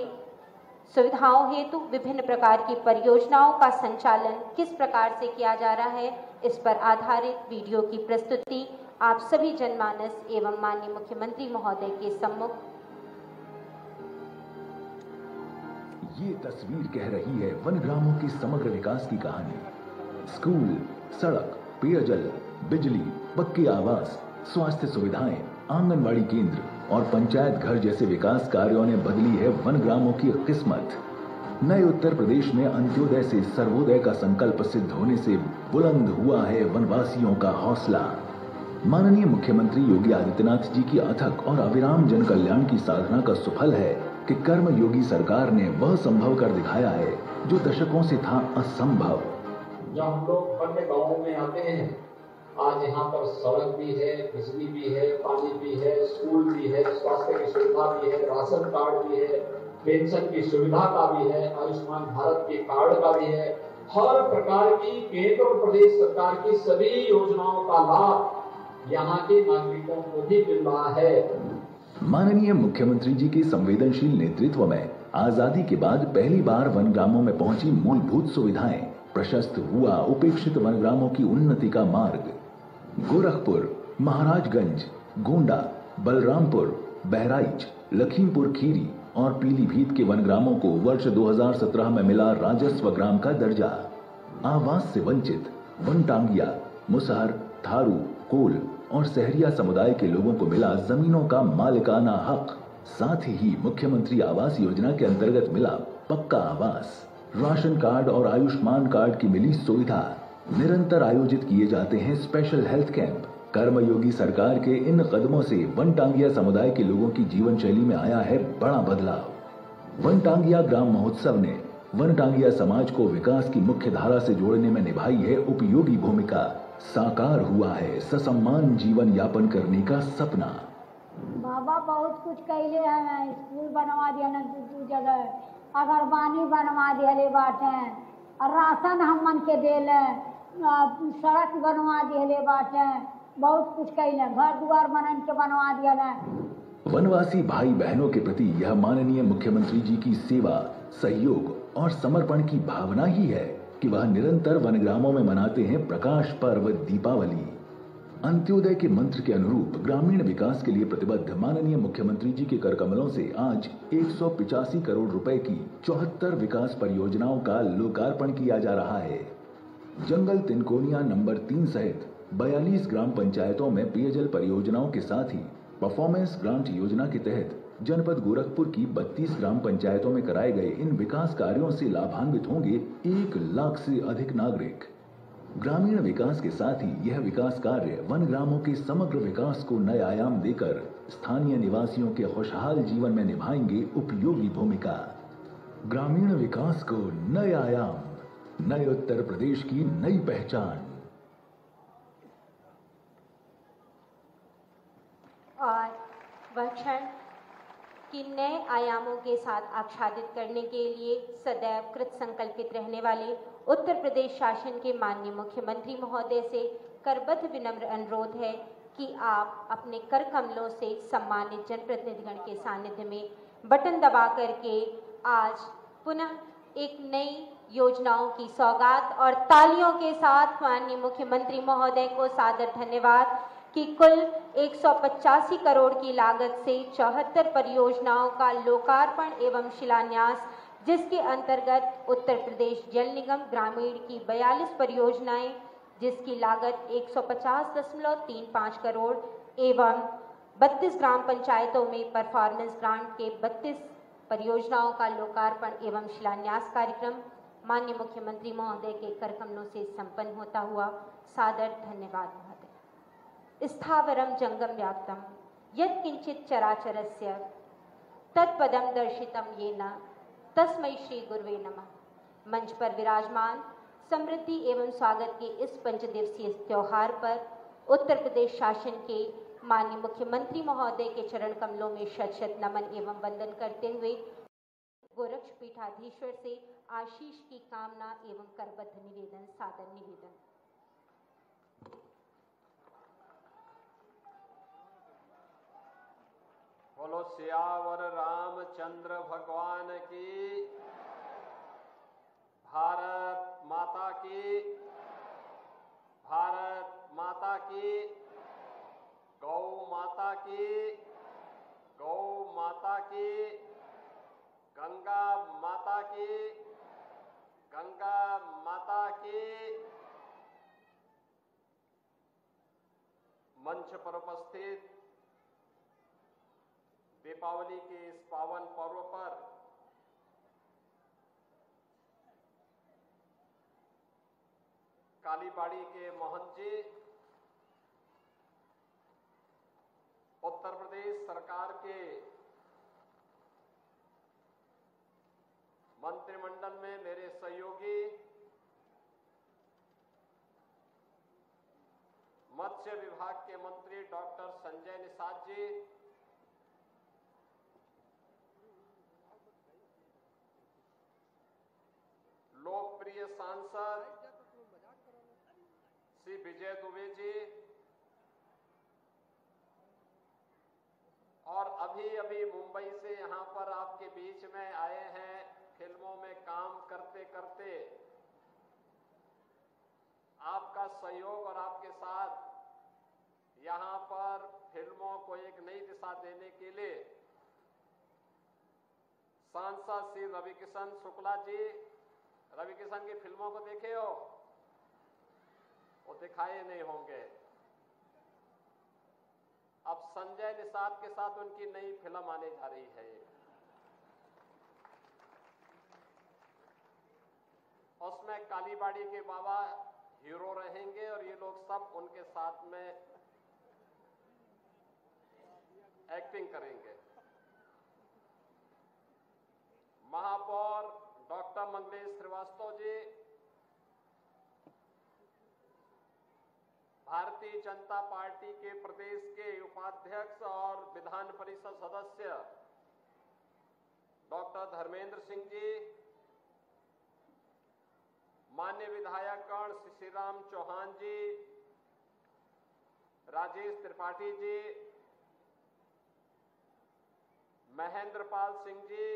सुविधाओं हेतु विभिन्न प्रकार की परियोजनाओं का संचालन किस प्रकार से किया जा रहा है, इस पर आधारित वीडियो की प्रस्तुति आप सभी जनमानस एवं माननीय मुख्यमंत्री महोदय के सम्मुख। ये तस्वीर कह रही है वनग्रामों के समग्र विकास की कहानी। स्कूल, सड़क, पेयजल, बिजली, पक्के आवास, स्वास्थ्य सुविधाएं, आंगनवाड़ी केंद्र और पंचायत घर जैसे विकास कार्यों ने बदली है वनग्रामों की किस्मत। नए उत्तर प्रदेश में अंत्योदय से सर्वोदय का संकल्प सिद्ध होने से बुलंद हुआ है वनवासियों का हौसला। माननीय मुख्यमंत्री योगी आदित्यनाथ जी की अथक और अविराम जन कल्याण की साधना का सुफल है कि कर्म योगी सरकार ने वह संभव कर दिखाया है जो दशकों से था असंभव। जब हम लोग अन्य गाँवों में आते हैं, आज यहाँ पर सड़क भी है, बिजली भी है, पानी भी है, स्कूल भी है, स्वास्थ्य की सुविधा भी है, राशन कार्ड भी है, पेंशन की सुविधा का भी है, आयुष्मान भारत के कार्ड का भी है। हर प्रकार की केंद्र और प्रदेश सरकार की सभी योजनाओं का लाभ यहाँ के नागरिकों को भी मिल रहा है। माननीय मुख्यमंत्री जी के संवेदनशील नेतृत्व में आजादी के बाद पहली बार वनग्रामों में पहुंची मूलभूत सुविधाएं, प्रशस्त हुआ उपेक्षित वनग्रामों की उन्नति का मार्ग। गोरखपुर, महाराजगंज, गोंडा, बलरामपुर, बहराइच, लखीमपुर खीरी और पीलीभीत के वनग्रामों को वर्ष 2017 में मिला राजस्व ग्राम का दर्जा। आवास से वंचित वनटांगिया, मुसहर, थारू, कोल और सहरिया समुदाय के लोगों को मिला जमीनों का मालिकाना हक। साथ ही मुख्यमंत्री आवास योजना के अंतर्गत मिला पक्का आवास। राशन कार्ड और आयुष्मान कार्ड की मिली सुविधा। निरंतर आयोजित किए जाते हैं स्पेशल हेल्थ कैंप। कर्मयोगी सरकार के इन कदमों से वनटांगिया समुदाय के लोगों की जीवन शैली में आया है बड़ा बदलाव। वनटांगिया ग्राम महोत्सव ने वनटांगिया समाज को विकास की मुख्य धारा से जोड़ने में निभाई है उपयोगी भूमिका। साकार हुआ है ससम्मान जीवन यापन करने का सपना। बाबा बहुत कुछ कैले हैं, स्कूल बनवा दिया न दू जगह, अगरबानी बनवा दिले बाटे, राशन हमन के देले, सड़क बनवा दिले बाटे, बहुत कुछ कैले, घर द्वार बनन के बनवा दिले। वनवासी भाई बहनों के प्रति यह माननीय मुख्यमंत्री जी की सेवा, सहयोग और समर्पण की भावना ही है कि वह निरंतर वनग्रामों में मनाते हैं प्रकाश पर्व दीपावली। अंत्योदय के मंत्र के अनुरूप ग्रामीण विकास के लिए प्रतिबद्ध माननीय मुख्यमंत्री जी के कर कमलों से आज 185 करोड़ रुपए की 74 विकास परियोजनाओं का लोकार्पण किया जा रहा है। जंगल तिनकोनिया नंबर 3 सहित 42 ग्राम पंचायतों में पेयजल परियोजनाओं के साथ ही परफॉर्मेंस ग्रांट योजना के तहत जनपद गोरखपुर की 32 ग्राम पंचायतों में कराए गए इन विकास कार्यों से लाभान्वित होंगे 1 लाख से अधिक नागरिक। ग्रामीण विकास के साथ ही यह विकास कार्य वनग्रामों के समग्र विकास को नए आयाम देकर स्थानीय निवासियों के खुशहाल जीवन में निभाएंगे उपयोगी भूमिका। ग्रामीण विकास को नए आयाम, नए उत्तर प्रदेश की नई पहचान। और वह क्षण कि नए आयामों के साथ आच्छादित करने के लिए सदैव कृत संकल्पित रहने वाले उत्तर प्रदेश शासन के माननीय मुख्यमंत्री महोदय से करबद्ध विनम्र अनुरोध है कि आप अपने कर कमलों से सम्मानित जनप्रतिनिधिगण के सानिध्य में बटन दबा करके आज पुनः एक नई योजनाओं की सौगात और तालियों के साथ माननीय मुख्यमंत्री महोदय को सादर धन्यवाद कि कुल 185 करोड़ की लागत से 74 परियोजनाओं का लोकार्पण एवं शिलान्यास, जिसके अंतर्गत उत्तर प्रदेश जल निगम ग्रामीण की 42 परियोजनाएं जिसकी लागत 150.35 करोड़ एवं 32 ग्राम पंचायतों में परफॉर्मेंस ग्रांट के 32 परियोजनाओं का लोकार्पण एवं शिलान्यास कार्यक्रम माननीय मुख्यमंत्री महोदय के कर कमलों से संपन्न होता हुआ सादर धन्यवाद महोदय। स्थावरम जंगम व्याप्तम यत् किंचित चराचरस्य तत्पदम दर्शितम येन तस्मै श्री गुरुवे नमः। मंच पर विराजमान समृद्धि एवं स्वागत के इस पंचदिवसीय त्योहार पर उत्तर प्रदेश शासन के माननीय मुख्यमंत्री महोदय के चरण कमलों में शत शत नमन एवं वंदन करते हुए गोरक्ष पीठाधीश्वर से आशीष की कामना एवं करबद्ध निवेदन सादर निवेदन। बोलो सियावर रामचंद्र भगवान की, भारत माता की, भारत माता की, गौ माता की, गौ माता की, गंगा माता की, गंगा माता की। मंच पर उपस्थित दीपावली के इस पावन पर्व पर कालीबाड़ी के महंत जी, उत्तर प्रदेश सरकार के मंत्रिमंडल में मेरे सहयोगी, मत्स्य विभाग के मंत्री डॉक्टर संजय निषाद जी, लोकप्रिय सांसद श्री विजय दुबे जी, और अभी अभी मुंबई से यहां पर आपके बीच में आए हैं, फिल्मों में काम करते करते आपका सहयोग और आपके साथ यहां पर फिल्मों को एक नई दिशा देने के लिए सांसद श्री रविकिशन शुक्ला जी, रविकिशन की फिल्मों को देखे हो? वो दिखाए नहीं होंगे। अब संजय निषाद के साथ उनकी नई फिल्म आने जा रही है। उसमें कालीबाड़ी के बाबा हीरो रहेंगे और ये लोग सब उनके साथ में एक्टिंग करेंगे। महापौर डॉक्टर मंगलेश श्रीवास्तव जी, भारतीय जनता पार्टी के प्रदेश के उपाध्यक्ष और विधान परिषद सदस्य डॉक्टर धर्मेंद्र सिंह जी, माननीय विधायकगण श्री राम चौहान जी, राजेश त्रिपाठी जी, महेंद्र पाल सिंह जी,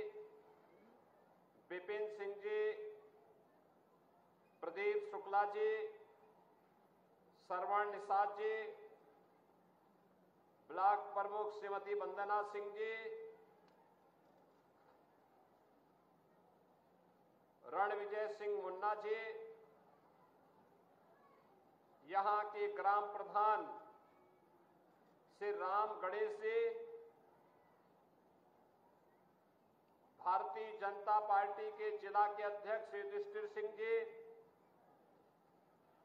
विपिन सिंह जी, प्रदीप शुक्ला जी, श्रवण निषाद जी, ब्लॉक प्रमुख श्रीमती वंदना सिंह जी, रणविजय सिंह मुन्ना जी, यहां के ग्राम प्रधान श्री राम गणेश जी, भारतीय जनता पार्टी के जिला के अध्यक्ष श्री युधिष्ठिर सिंह जी,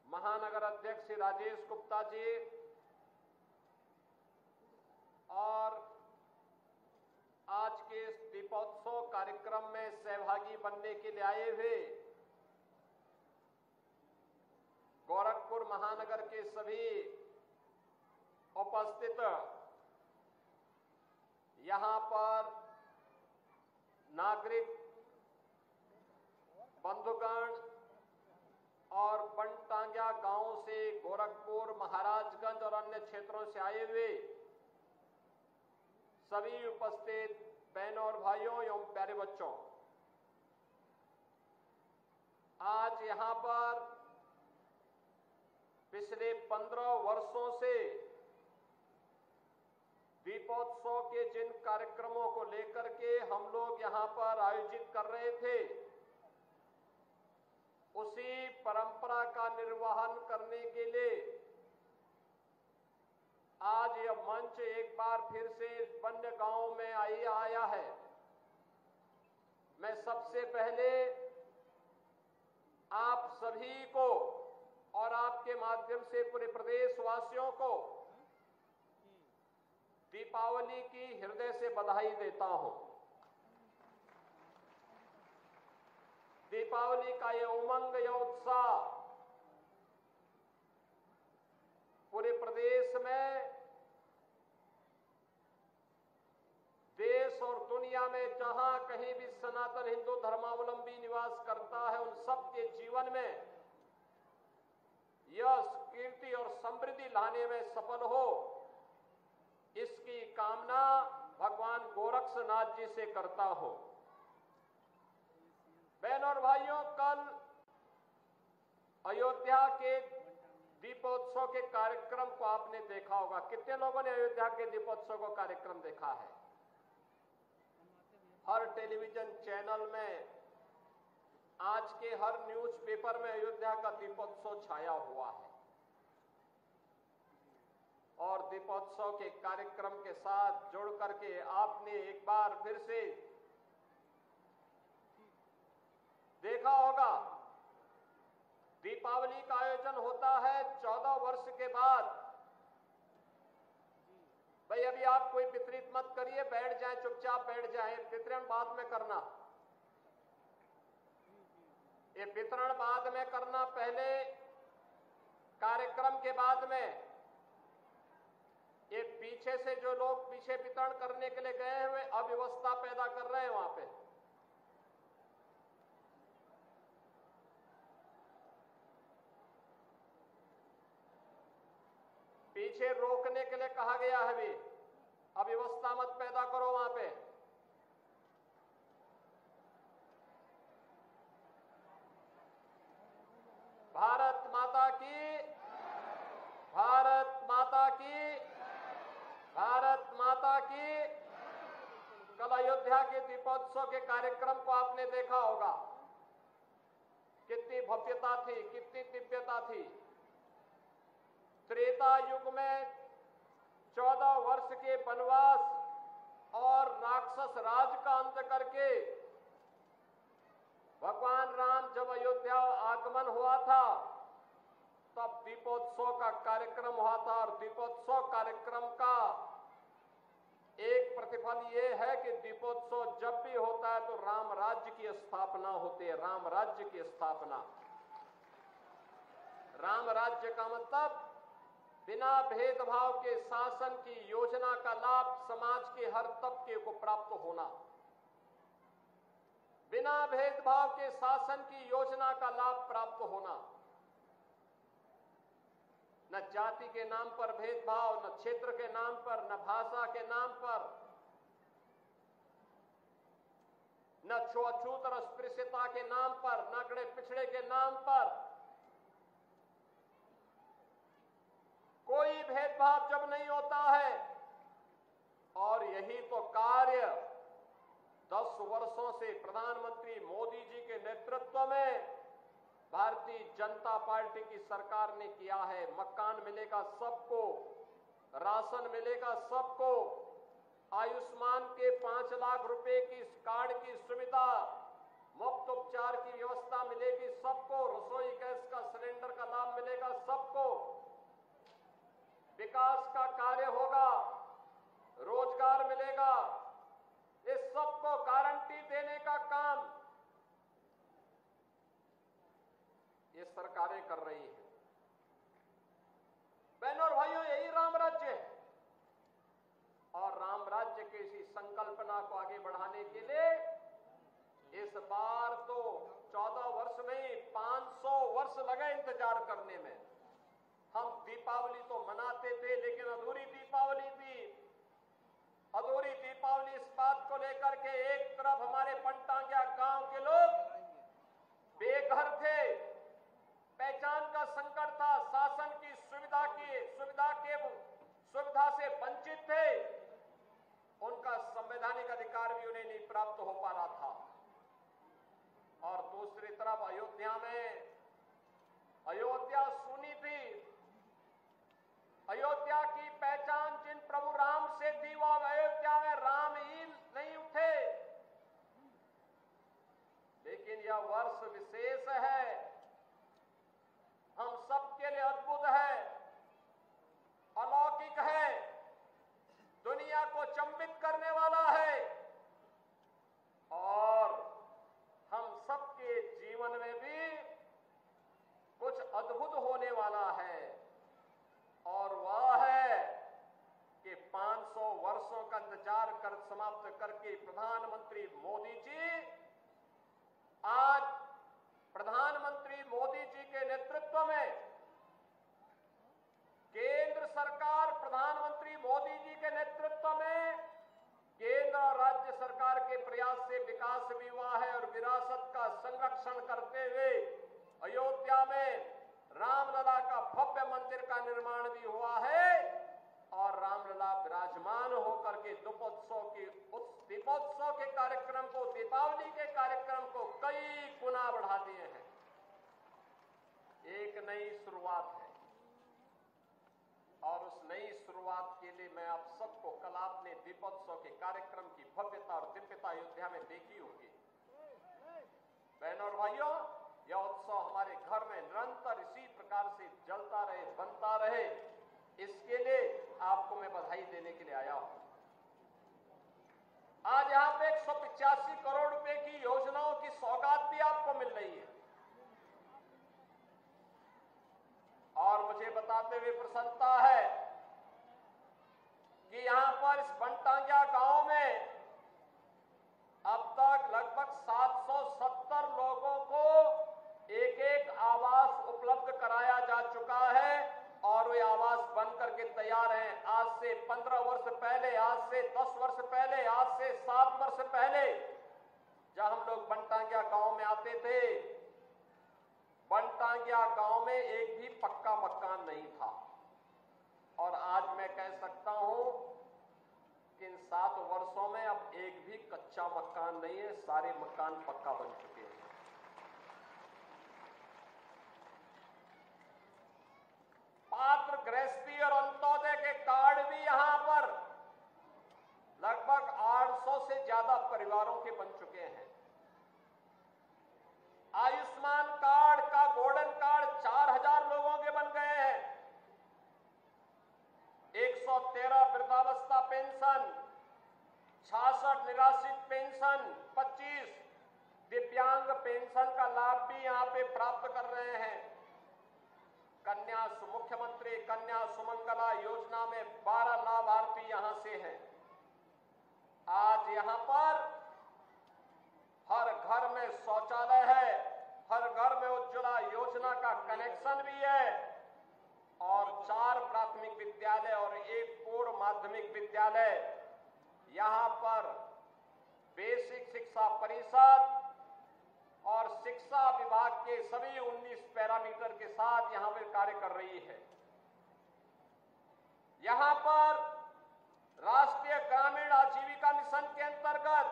महानगर अध्यक्ष श्री राजेश गुप्ता जी, और आज के इस दीपोत्सव कार्यक्रम में सहभागी बनने के लिए आए हुए गोरखपुर महानगर के सभी उपस्थित यहां पर नागरिक बंधुगण और बनटांगिया गांव से, गोरखपुर, महाराजगंज और अन्य क्षेत्रों से आए हुए सभी उपस्थित बहनों और भाइयों एवं प्यारे बच्चों, आज यहां पर पिछले 15 वर्षों से दीपोत्सव के जिन कार्यक्रमों को लेकर के हम लोग यहां पर आयोजित कर रहे थे, उसी परंपरा का निर्वहन करने के लिए आज यह मंच एक बार फिर से इस वन्य गांव में आया है। मैं सबसे पहले आप सभी को और आपके माध्यम से पूरे प्रदेशवासियों को दीपावली की हृदय से बधाई देता हूं। दीपावली का ये उमंग, ये उत्साह पूरे प्रदेश में, देश और दुनिया में जहां कहीं भी सनातन हिंदू धर्मावलंबी निवास करता है, उन सब के जीवन में यश, कीर्ति और समृद्धि लाने में सफल हो, इसकी कामना भगवान गोरक्षनाथ जी से करता हो। बहनों और भाइयों, कल अयोध्या के दीपोत्सव के कार्यक्रम को आपने देखा होगा। कितने लोगों ने अयोध्या के दीपोत्सव का कार्यक्रम देखा है? हर टेलीविजन चैनल में, आज के हर न्यूज़पेपर में अयोध्या का दीपोत्सव छाया हुआ है। और दीपोत्सव के कार्यक्रम के साथ जुड़ करके आपने एक बार फिर से देखा होगा, दीपावली का आयोजन होता है 14 वर्ष के बाद। भाई अभी आप कोई वितरित मत करिए, बैठ जाएं, चुपचाप बैठ जाएं, वितरण बाद में करना। ये वितरण बाद में करना, पहले कार्यक्रम के बाद में। ये पीछे से जो लोग पीछे वितरण करने के लिए गए हुए अव्यवस्था पैदा कर रहे हैं वहां पे। पीछे रोकने के लिए कहा गया है, भी अव्यवस्था मत पैदा करो वहां पे। भारत माता की, भारत माता की, भारत माता की। कल अयोध्या के दीपोत्सव के कार्यक्रम को आपने देखा होगा, कितनी भव्यता थी, कितनी दिव्यता थी। त्रेता युग में 14 वर्ष के वनवास और राक्षस राज का अंत करके भगवान राम जब अयोध्या आगमन हुआ था, तब दीपोत्सव का कार्यक्रम हुआ था। और दीपोत्सव कार्यक्रम का एक प्रतिफल ये है कि दीपोत्सव जब भी होता है तो राम राज्य की स्थापना होती है। राम राज्य की स्थापना, राम राज्य का मतलब बिना भेदभाव के शासन की योजना का लाभ समाज के हर तबके को प्राप्त होना। बिना भेदभाव के शासन की योजना का लाभ प्राप्त होना। न जाति के नाम पर भेदभाव, न क्षेत्र के नाम पर, न भाषा के नाम पर, न छुआछूत और अस्पृश्यता के नाम पर, न अगड़े पिछड़े के नाम पर। कोई भेदभाव जब नहीं होता है, और यही तो कार्य 10 वर्षों से प्रधानमंत्री मोदी जी के नेतृत्व में भारतीय जनता पार्टी की सरकार ने किया है। मकान मिलेगा सबको, राशन मिलेगा सबको, आयुष्मान के 5 लाख रुपए की कार्ड की सुविधा, मुफ्त उपचार की व्यवस्था मिलेगी सबको, रसोई गैस का सिलेंडर का लाभ मिलेगा सबको, विकास का कार्य होगा, रोजगार मिलेगा। इस सबको गारंटी देने का काम ये सरकारें कर रही हैं। बहनों और भाइयों, यही राम राज्य है। और राम राज्य की इसी संकल्पना को आगे बढ़ाने के लिए इस बार तो 14 वर्ष नहीं 500 वर्ष लगे इंतजार करने में। हम दीपावली तो मनाते थे, लेकिन अधूरी दीपावली थी। अधूरी दीपावली इस बात को लेकर के एक तरफ हमारे बनटांगिया गांव के लोग बेघर थे, पहचान का संकट था, शासन की सुविधा से वंचित थे, उनका संवैधानिक अधिकार भी उन्हें नहीं प्राप्त हो पा रहा था। और दूसरी तरफ अयोध्या सुनी थी। अयोध्या की पहचान जिन प्रभु राम से थी, वो अयोध्या में राम ही नहीं उठे। लेकिन यह वर्ष विशेष है, हम सबके लिए अद्भुत है, अलौकिक है, दुनिया को चंबित करने वाला है। और हम सबके जीवन करके प्रधानमंत्री मोदी जी आज प्रधानमंत्री मोदी जी के नेतृत्व में केंद्र सरकार प्रधानमंत्री मोदी जी के नेतृत्व में केंद्र और राज्य सरकार के प्रयास से विकास भी हुआ है और विरासत का संरक्षण करते हुए अयोध्या में रामलला का भव्य मंदिर का निर्माण भी हुआ है और रामलला विराजमान होकर के दीपोत्सव के कार्यक्रम को, दीपावली के कार्यक्रम को कई गुना बढ़ा दिए हैं। एक नई शुरुआत है और उस नई शुरुआत के लिए मैं आप सबको, कल आपने दीपोत्सव के कार्यक्रम की भव्यता और दिव्यता अयोध्या में देखी होगी। बहनों और भाइयों, यह उत्सव हमारे घर में निरंतर इसी प्रकार से जलता रहे, बनता रहे, इसके लिए आपको मैं बधाई देने के लिए आया हूं। आज यहां पे 185 करोड़ रुपए की योजनाओं की सौगात भी आपको मिल रही है और मुझे बताते हुए प्रसन्नता है कि यहां पर इस बनटांगिया गांव में अब तक लगभग 770 लोगों को एक आवास उपलब्ध कराया जा चुका है और वे आवास बन करके तैयार हैं। आज से 15 वर्ष पहले, आज से 10 वर्ष पहले, आज से 7 वर्ष पहले जब हम लोग बनटांगिया गांव में आते थे, बनटांगिया गांव में एक भी पक्का मकान नहीं था और आज मैं कह सकता हूं कि इन 7 वर्षों में अब एक भी कच्चा मकान नहीं है, सारे मकान पक्का बन चुके हैं। पात्र गृहस्थी और अंत्योदय के कार्ड भी यहां पर लगभग 800 से ज्यादा परिवारों के बन चुके हैं। आयुष्मान कार्ड का गोल्डन कार्ड 4000 लोगों के बन गए हैं। 113 वृद्धावस्था पेंशन, 66 निराश्रित पेंशन, 25 दिव्यांग पेंशन का लाभ भी यहां पे प्राप्त कर रहे हैं। मुख्यमंत्री कन्या सुमंगला योजना में 12 लाभार्थी यहां से हैं। आज यहां पर हर घर में शौचालय है, हर घर में उज्ज्वला योजना का कनेक्शन भी है और 4 प्राथमिक विद्यालय और 1 पूर्व माध्यमिक विद्यालय यहां पर बेसिक शिक्षा परिषद और शिक्षा विभाग के सभी 19 पैरामीटर के साथ यहां पर कार्य कर रही है। यहां पर राष्ट्रीय ग्रामीण आजीविका मिशन के अंतर्गत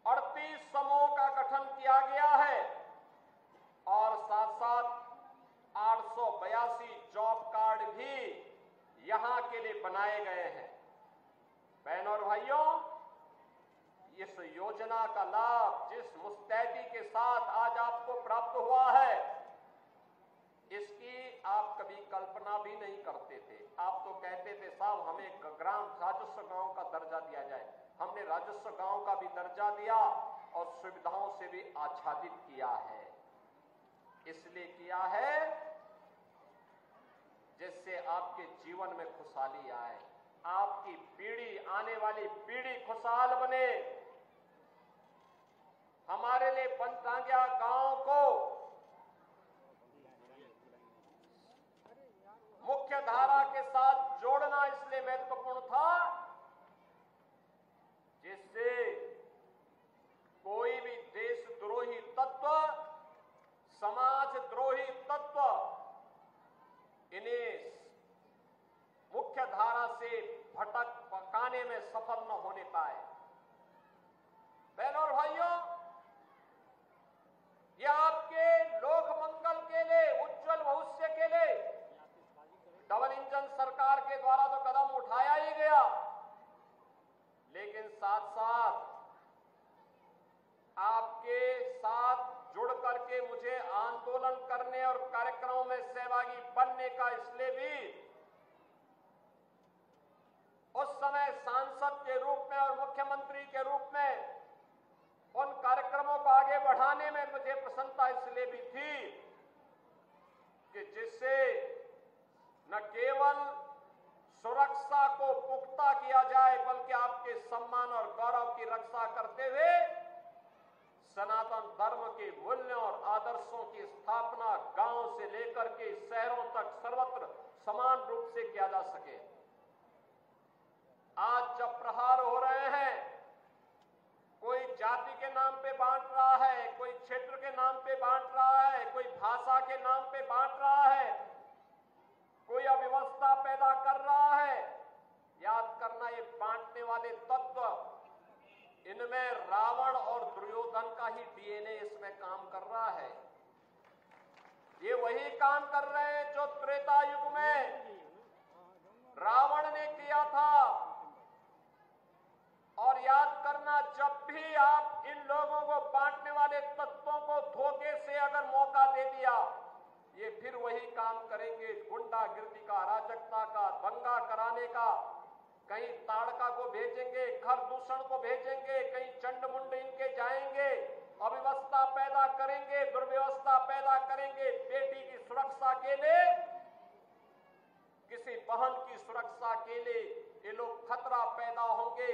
38 समूहों का गठन किया गया है और साथ साथ 882 जॉब कार्ड भी यहां के लिए बनाए गए हैं। बहनों और भाइयों, इस योजना का लाभ जिस मुस्तैदी के साथ आज आपको प्राप्त हुआ है, इसकी आप कभी कल्पना भी नहीं करते थे। आप तो कहते थे साहब हमें ग्राम राजस्व गांव का दर्जा दिया जाए। हमने राजस्व गांव का भी दर्जा दिया और सुविधाओं से भी आच्छादित किया है। इसलिए किया है जिससे आपके जीवन में खुशहाली आए, आपकी पीढ़ी, आने वाली पीढ़ी खुशहाल बने। हमारे लिए बनटांगिया गांव को मुख्य धारा के साथ जोड़ना इसलिए महत्वपूर्ण था जिससे कोई भी देशद्रोही तत्व, समाजद्रोही तत्व इन्हें मुख्य धारा से भटक पकाने में सफल न होने पाए। बहनों और भाइयों, यह आपके लोक मंगल के लिए, उज्जवल भविष्य के लिए डबल इंजन सरकार के द्वारा तो कदम उठाया ही गया, लेकिन साथ साथ आपके साथ जुड़ करके मुझे आंदोलन करने और कार्यक्रमों में सहभागी बनने का इसलिए भी उस समय सांसद के रूप में और मुख्यमंत्री के रूप में उन कार्यक्रमों को आगे बढ़ाने में मुझे प्रसन्नता इसलिए भी थी कि जिससे न केवल सुरक्षा को पुख्ता किया जाए बल्कि आपके सम्मान और गौरव सुरक्षा करते हुए सनातन धर्म के मूल्यों और आदर्शों की स्थापना गांव से लेकर के शहरों तक सर्वत्र समान रूप से किया जा सके। आज जब प्रहार हो रहे हैं, कोई जाति के नाम पे बांट रहा है, कोई क्षेत्र के नाम पे बांट रहा है, कोई भाषा के नाम पे बांट रहा है, कोई अव्यवस्था पैदा कर रहा है, याद करना ये बांटने वाले तत्व, इनमें रावण और दुर्योधन का ही डीएनए इसमें काम कर रहा है। ये वही काम कर रहे हैं जो त्रेता युग में रावण ने किया था। और याद करना, जब भी आप इन लोगों को बांटने वाले तत्वों को धोखे से अगर मौका दे दिया, ये फिर वही काम करेंगे, गुंडागिर्दी का, अराजकता का, दंगा कराने का। कहीं ताड़का को भेजेंगे, घर दूषण को भेजेंगे, कहीं चंडमुंड इनके जाएंगे, अव्यवस्था पैदा करेंगे, दुर्व्यवस्था पैदा करेंगे। बेटी की सुरक्षा के लिए, किसी बहन की सुरक्षा के लिए ये लोग खतरा पैदा होंगे।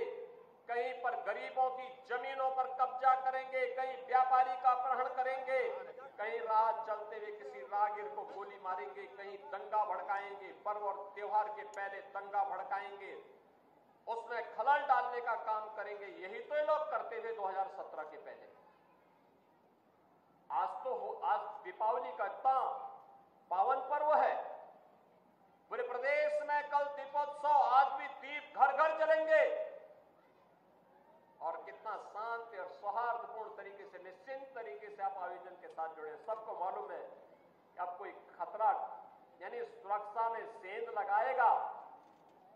कहीं पर गरीबों की जमीनों पर कब्जा करेंगे, कहीं व्यापारी का अपहरण करेंगे, कहीं राह चलते हुए किसी राहगीर को गोली मारेंगे, कहीं दंगा भड़काएंगे, पर्व और त्योहार के पहले दंगा भड़काएंगे, उसमें खलल डालने का काम करेंगे। यही तो ये लोग करते थे 2017 के पहले। आज दीपावली का इतना पावन पर्व है, पूरे प्रदेश में कल दीपोत्सव, आज भी दीप घर घर जलेंगे और कितना शांत और सौहार्दपूर्ण तरीके से, निश्चिंत तरीके से आप आयोजन के साथ जुड़े। सबको मालूम है कि अब कोई खतरा यानी सुरक्षा में सेंध लगाएगा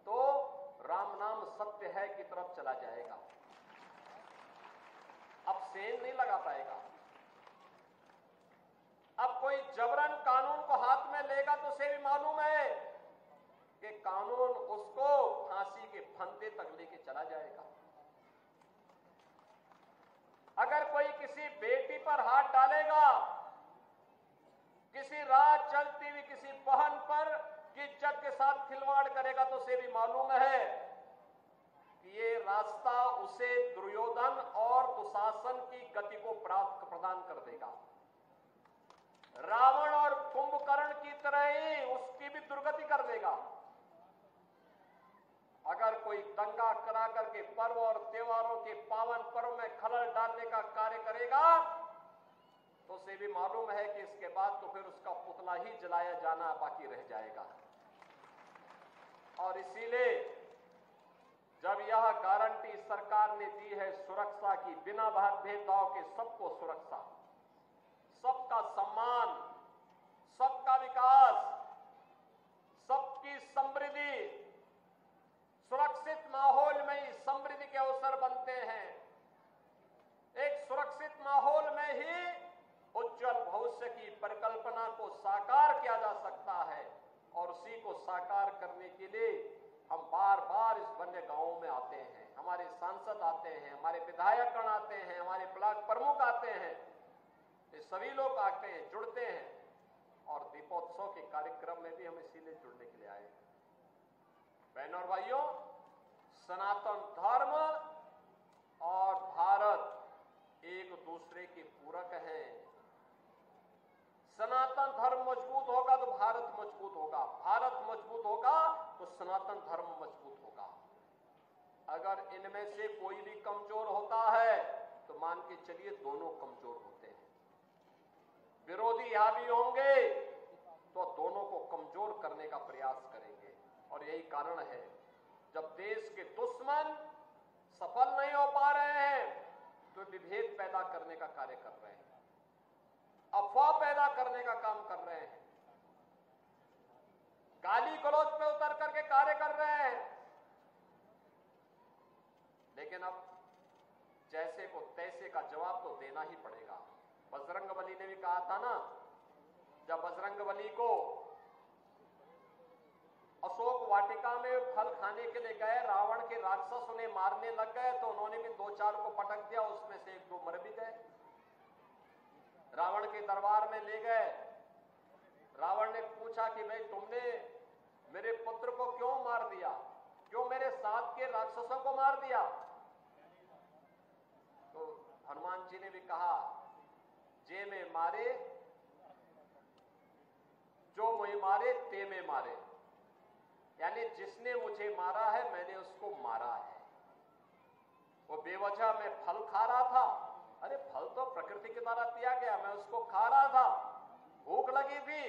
तो राम नाम सत्य है की तरफ चला जाएगा। अब सेंध नहीं लगा पाएगा। अब कोई जबरन कानून को हाथ में लेगा तो उसे भी मालूम है कि कानून उसको फांसी के फंदे तक लेके चला जाएगा। अगर कोई किसी बेटी पर हाथ डालेगा, किसी राह चलती हुई किसी बहन पर की इज्जत के साथ खिलवाड़ करेगा तो उसे भी मालूम है कि ये रास्ता उसे दुर्योधन और दुशासन की गति को प्रदान कर देगा। रावण और कुंभकर्ण की तरह ही उसकी भी दुर्गति कर देगा। अगर कोई दंगा करा करके पर्व और त्योहारों के पावन पर्व में खलल डालने का कार्य करेगा तो उसे भी मालूम है कि इसके बाद तो फिर उसका पुतला ही जलाया जाना बाकी रह जाएगा। और इसीलिए जब यह गारंटी सरकार ने दी है सुरक्षा की, बिना भेदभाव के सबको सुरक्षा, सबका सम्मान, सबका विकास, सबकी समृद्धि, सुरक्षित माहौल में ही समृद्धि के अवसर बनते हैं। एक सुरक्षित माहौल में ही उज्जवल भविष्य की परिकल्पना को साकार किया जा सकता है। और उसी को साकार करने के लिए हम बार बार इस वन्य गांवों में आते हैं, हमारे सांसद आते हैं, हमारे विधायकगण आते हैं, हमारे ब्लॉक प्रमुख आते हैं, ये सभी लोग आते हैं, जुड़ते हैं। और दीपोत्सव के कार्यक्रम में भी हम इसीलिए जुड़ने के लिए आए। बहनों और भाइयों, सनातन धर्म और भारत एक दूसरे के पूरक हैं। सनातन धर्म मजबूत होगा तो भारत मजबूत होगा, भारत मजबूत होगा तो सनातन धर्म मजबूत होगा। अगर इनमें से कोई भी कमजोर होता है तो मान के चलिए दोनों कमजोर होते हैं। विरोधी हावी होंगे तो दोनों को कमजोर करने का प्रयास करेंगे। और यही कारण है जब देश के दुश्मन सफल नहीं हो पा रहे हैं तो विभेद पैदा करने का कार्य कर रहे हैं, अफवाह पैदा करने का काम कर रहे हैं, गाली गलौज पे उतर करके कार्य कर रहे हैं। लेकिन अब जैसे को तैसे का जवाब तो देना ही पड़ेगा। बजरंगबली ने भी कहा था ना, जब बजरंगबली को अशोक वाटिका में फल खाने के लिए गए, रावण के राक्षस उन्हें मारने लग गए तो उन्होंने भी 2-4 को पटक दिया, उसमें से 1-2 मर भी गए। रावण के दरबार में ले गए, रावण ने पूछा कि भाई तुमने मेरे पुत्र को क्यों मार दिया, क्यों मेरे साथ के राक्षसों को मार दिया? हनुमान जी ने भी कहा, जे में मारे जो मुझे मारे ते में मारे, यानी जिसने मुझे मारा है मैंने उसको मारा है। वो बेवजह मैं फल खा रहा था, अरे फल तो प्रकृति के द्वारा दिया गया, मैं उसको खा रहा था, भूख लगी थी,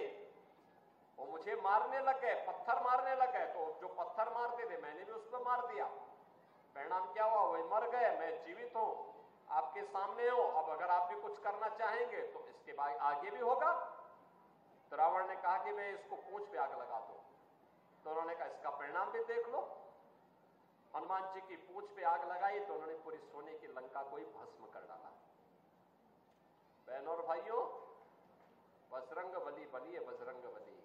वो मुझे मारने लग गए, पत्थर मारने लग गए, तो जो पत्थर मारते थे मैंने भी उसको मार दिया। परिणाम क्या हुआ, वही मर गए, मैं जीवित हूं, आपके सामने हूं। अब अगर आप भी कुछ करना चाहेंगे तो इसके बाद आगे भी होगा। तो रावण ने कहा कि मैं इसको पूंछ पे आग लगा दूं। तो उन्होंने कहा इसका परिणाम भी देख लो। हनुमान जी की पूंछ पे आग लगाई तो उन्होंने पूरी सोने की लंका को ही भस्म कर डाला। बहनों और भाइयों, बजरंग बली बलिए बजरंग बली।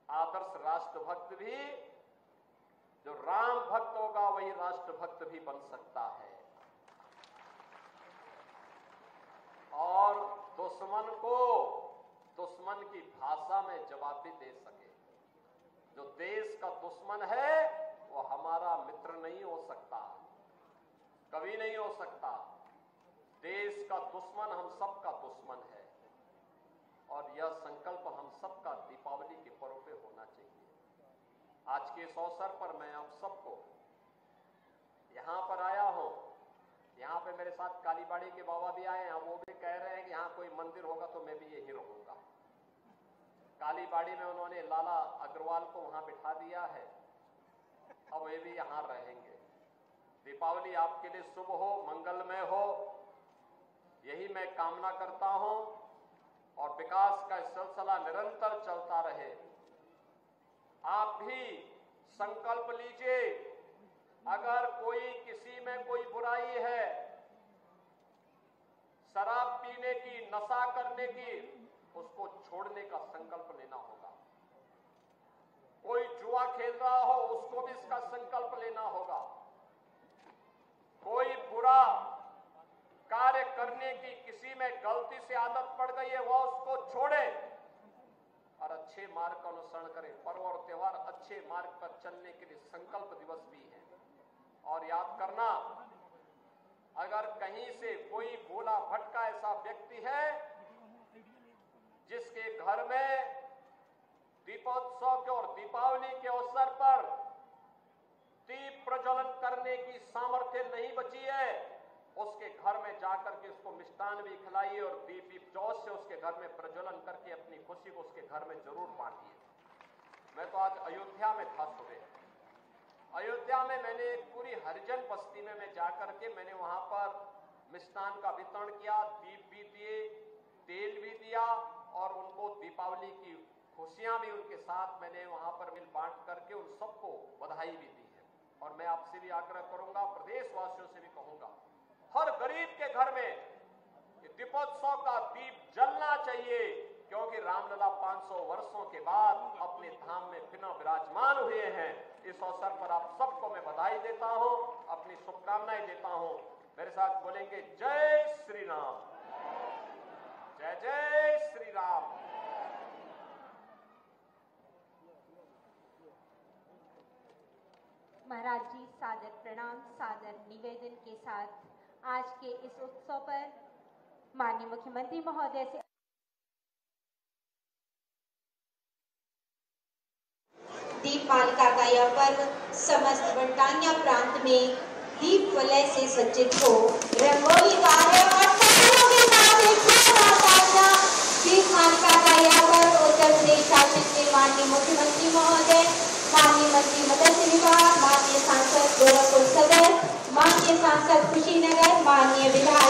आदर्श राष्ट्रभक्त भी, जो राम भक्त होगा वही राष्ट्रभक्त भी बन सकता है। और दुश्मन को दुश्मन की भाषा में जवाब भी दे सके। जो देश का दुश्मन है वो हमारा मित्र नहीं हो सकता, कभी नहीं हो सकता। देश का दुश्मन हम सबका दुश्मन है, और यह संकल्प हम सबका दीपावली के पर्व पे होना चाहिए। आज के इस अवसर पर मैं आप सबको यहां पर आया हूं। यहां पे मेरे साथ कालीबाड़ी के बाबा भी आए हैं, वो भी कह रहे हैं कि यहां कोई मंदिर होगा तो मैं भी यही रहूंगा। कालीबाड़ी में उन्होंने लाला अग्रवाल को वहां बिठा दिया है, अब वे भी यहां रहेंगे। दीपावली आपके लिए शुभ हो, मंगलमय हो, यही मैं कामना करता हूं, और विकास का सिलसिला निरंतर चलता रहे। आप भी संकल्प लीजिए, अगर कोई किसी में कोई बुराई है, शराब पीने की, नशा करने की, उसको छोड़ने का संकल्प लेना होगा। कोई जुआ खेल रहा हो उसको भी इसका संकल्प लेना होगा। कोई बुरा कार्य करने की किसी में गलती से आदत पड़ गई है, वह उसको छोड़े और अच्छे मार्ग का अनुसरण करे। पर्व और त्योहार अच्छे मार्ग पर चलने के लिए संकल्प दिवस भी है। और याद करना, अगर कहीं से कोई भोला भटका ऐसा व्यक्ति है जिसके घर में दीपोत्सव के और दीपावली के अवसर पर दीप प्रज्वलन करने की सामर्थ्य नहीं बची है, उसके घर में जाकर के उसको मिष्ठान भी खिलाइए और दीप जोश से उसके घर में प्रज्वलन करके अपनी खुशी को उसके घर में जरूर बांटिए। मैं तो आज अयोध्या में था सुबह। अयोध्या में मैंने एक पूरी हरिजन बस्ती में मैं जाकर के मैंने वहां पर मिष्ठान का वितरण किया, दीप भी दिए, तेल भी दिया, और उनको दीपावली की खुशियां भी उनके साथ मैंने वहां पर मिल बांट करके उन सबको बधाई भी दी है। और मैं आपसे भी आग्रह करूंगा, प्रदेशवासियों से भी कहूंगा, हर गरीब के घर में दीपोत्सव का दीप जलना चाहिए, क्योंकि रामलला 500 वर्षों के बाद अपने धाम में पुनः विराजमान हुए हैं। इस अवसर पर आप सबको मैं बधाई देता हूं, अपनी शुभकामनाएं देता हूं। मेरे साथ बोलेंगे जय श्री राम, जय जय श्री राम। महाराज जी, सादर प्रणाम, सादर निवेदन के साथ आज के इस उत्सव पर माननीय मुख्यमंत्री महोदय से दीपमालिका का यह पर्व समस्त वनटांगिया प्रांत में दीप वलय से सज्जित हो, रंगोली कार्य और फूलों के साथ एक दीपमालिका का यह पर्व उत्तर प्रदेश शासन के माननीय मुख्यमंत्री महोदय, माननीय मंत्री मदन सिंह विभाग, माननीय सांसद गोरखपुर सदर, माननीय सांसद कुशीनगर, माननीय विधायक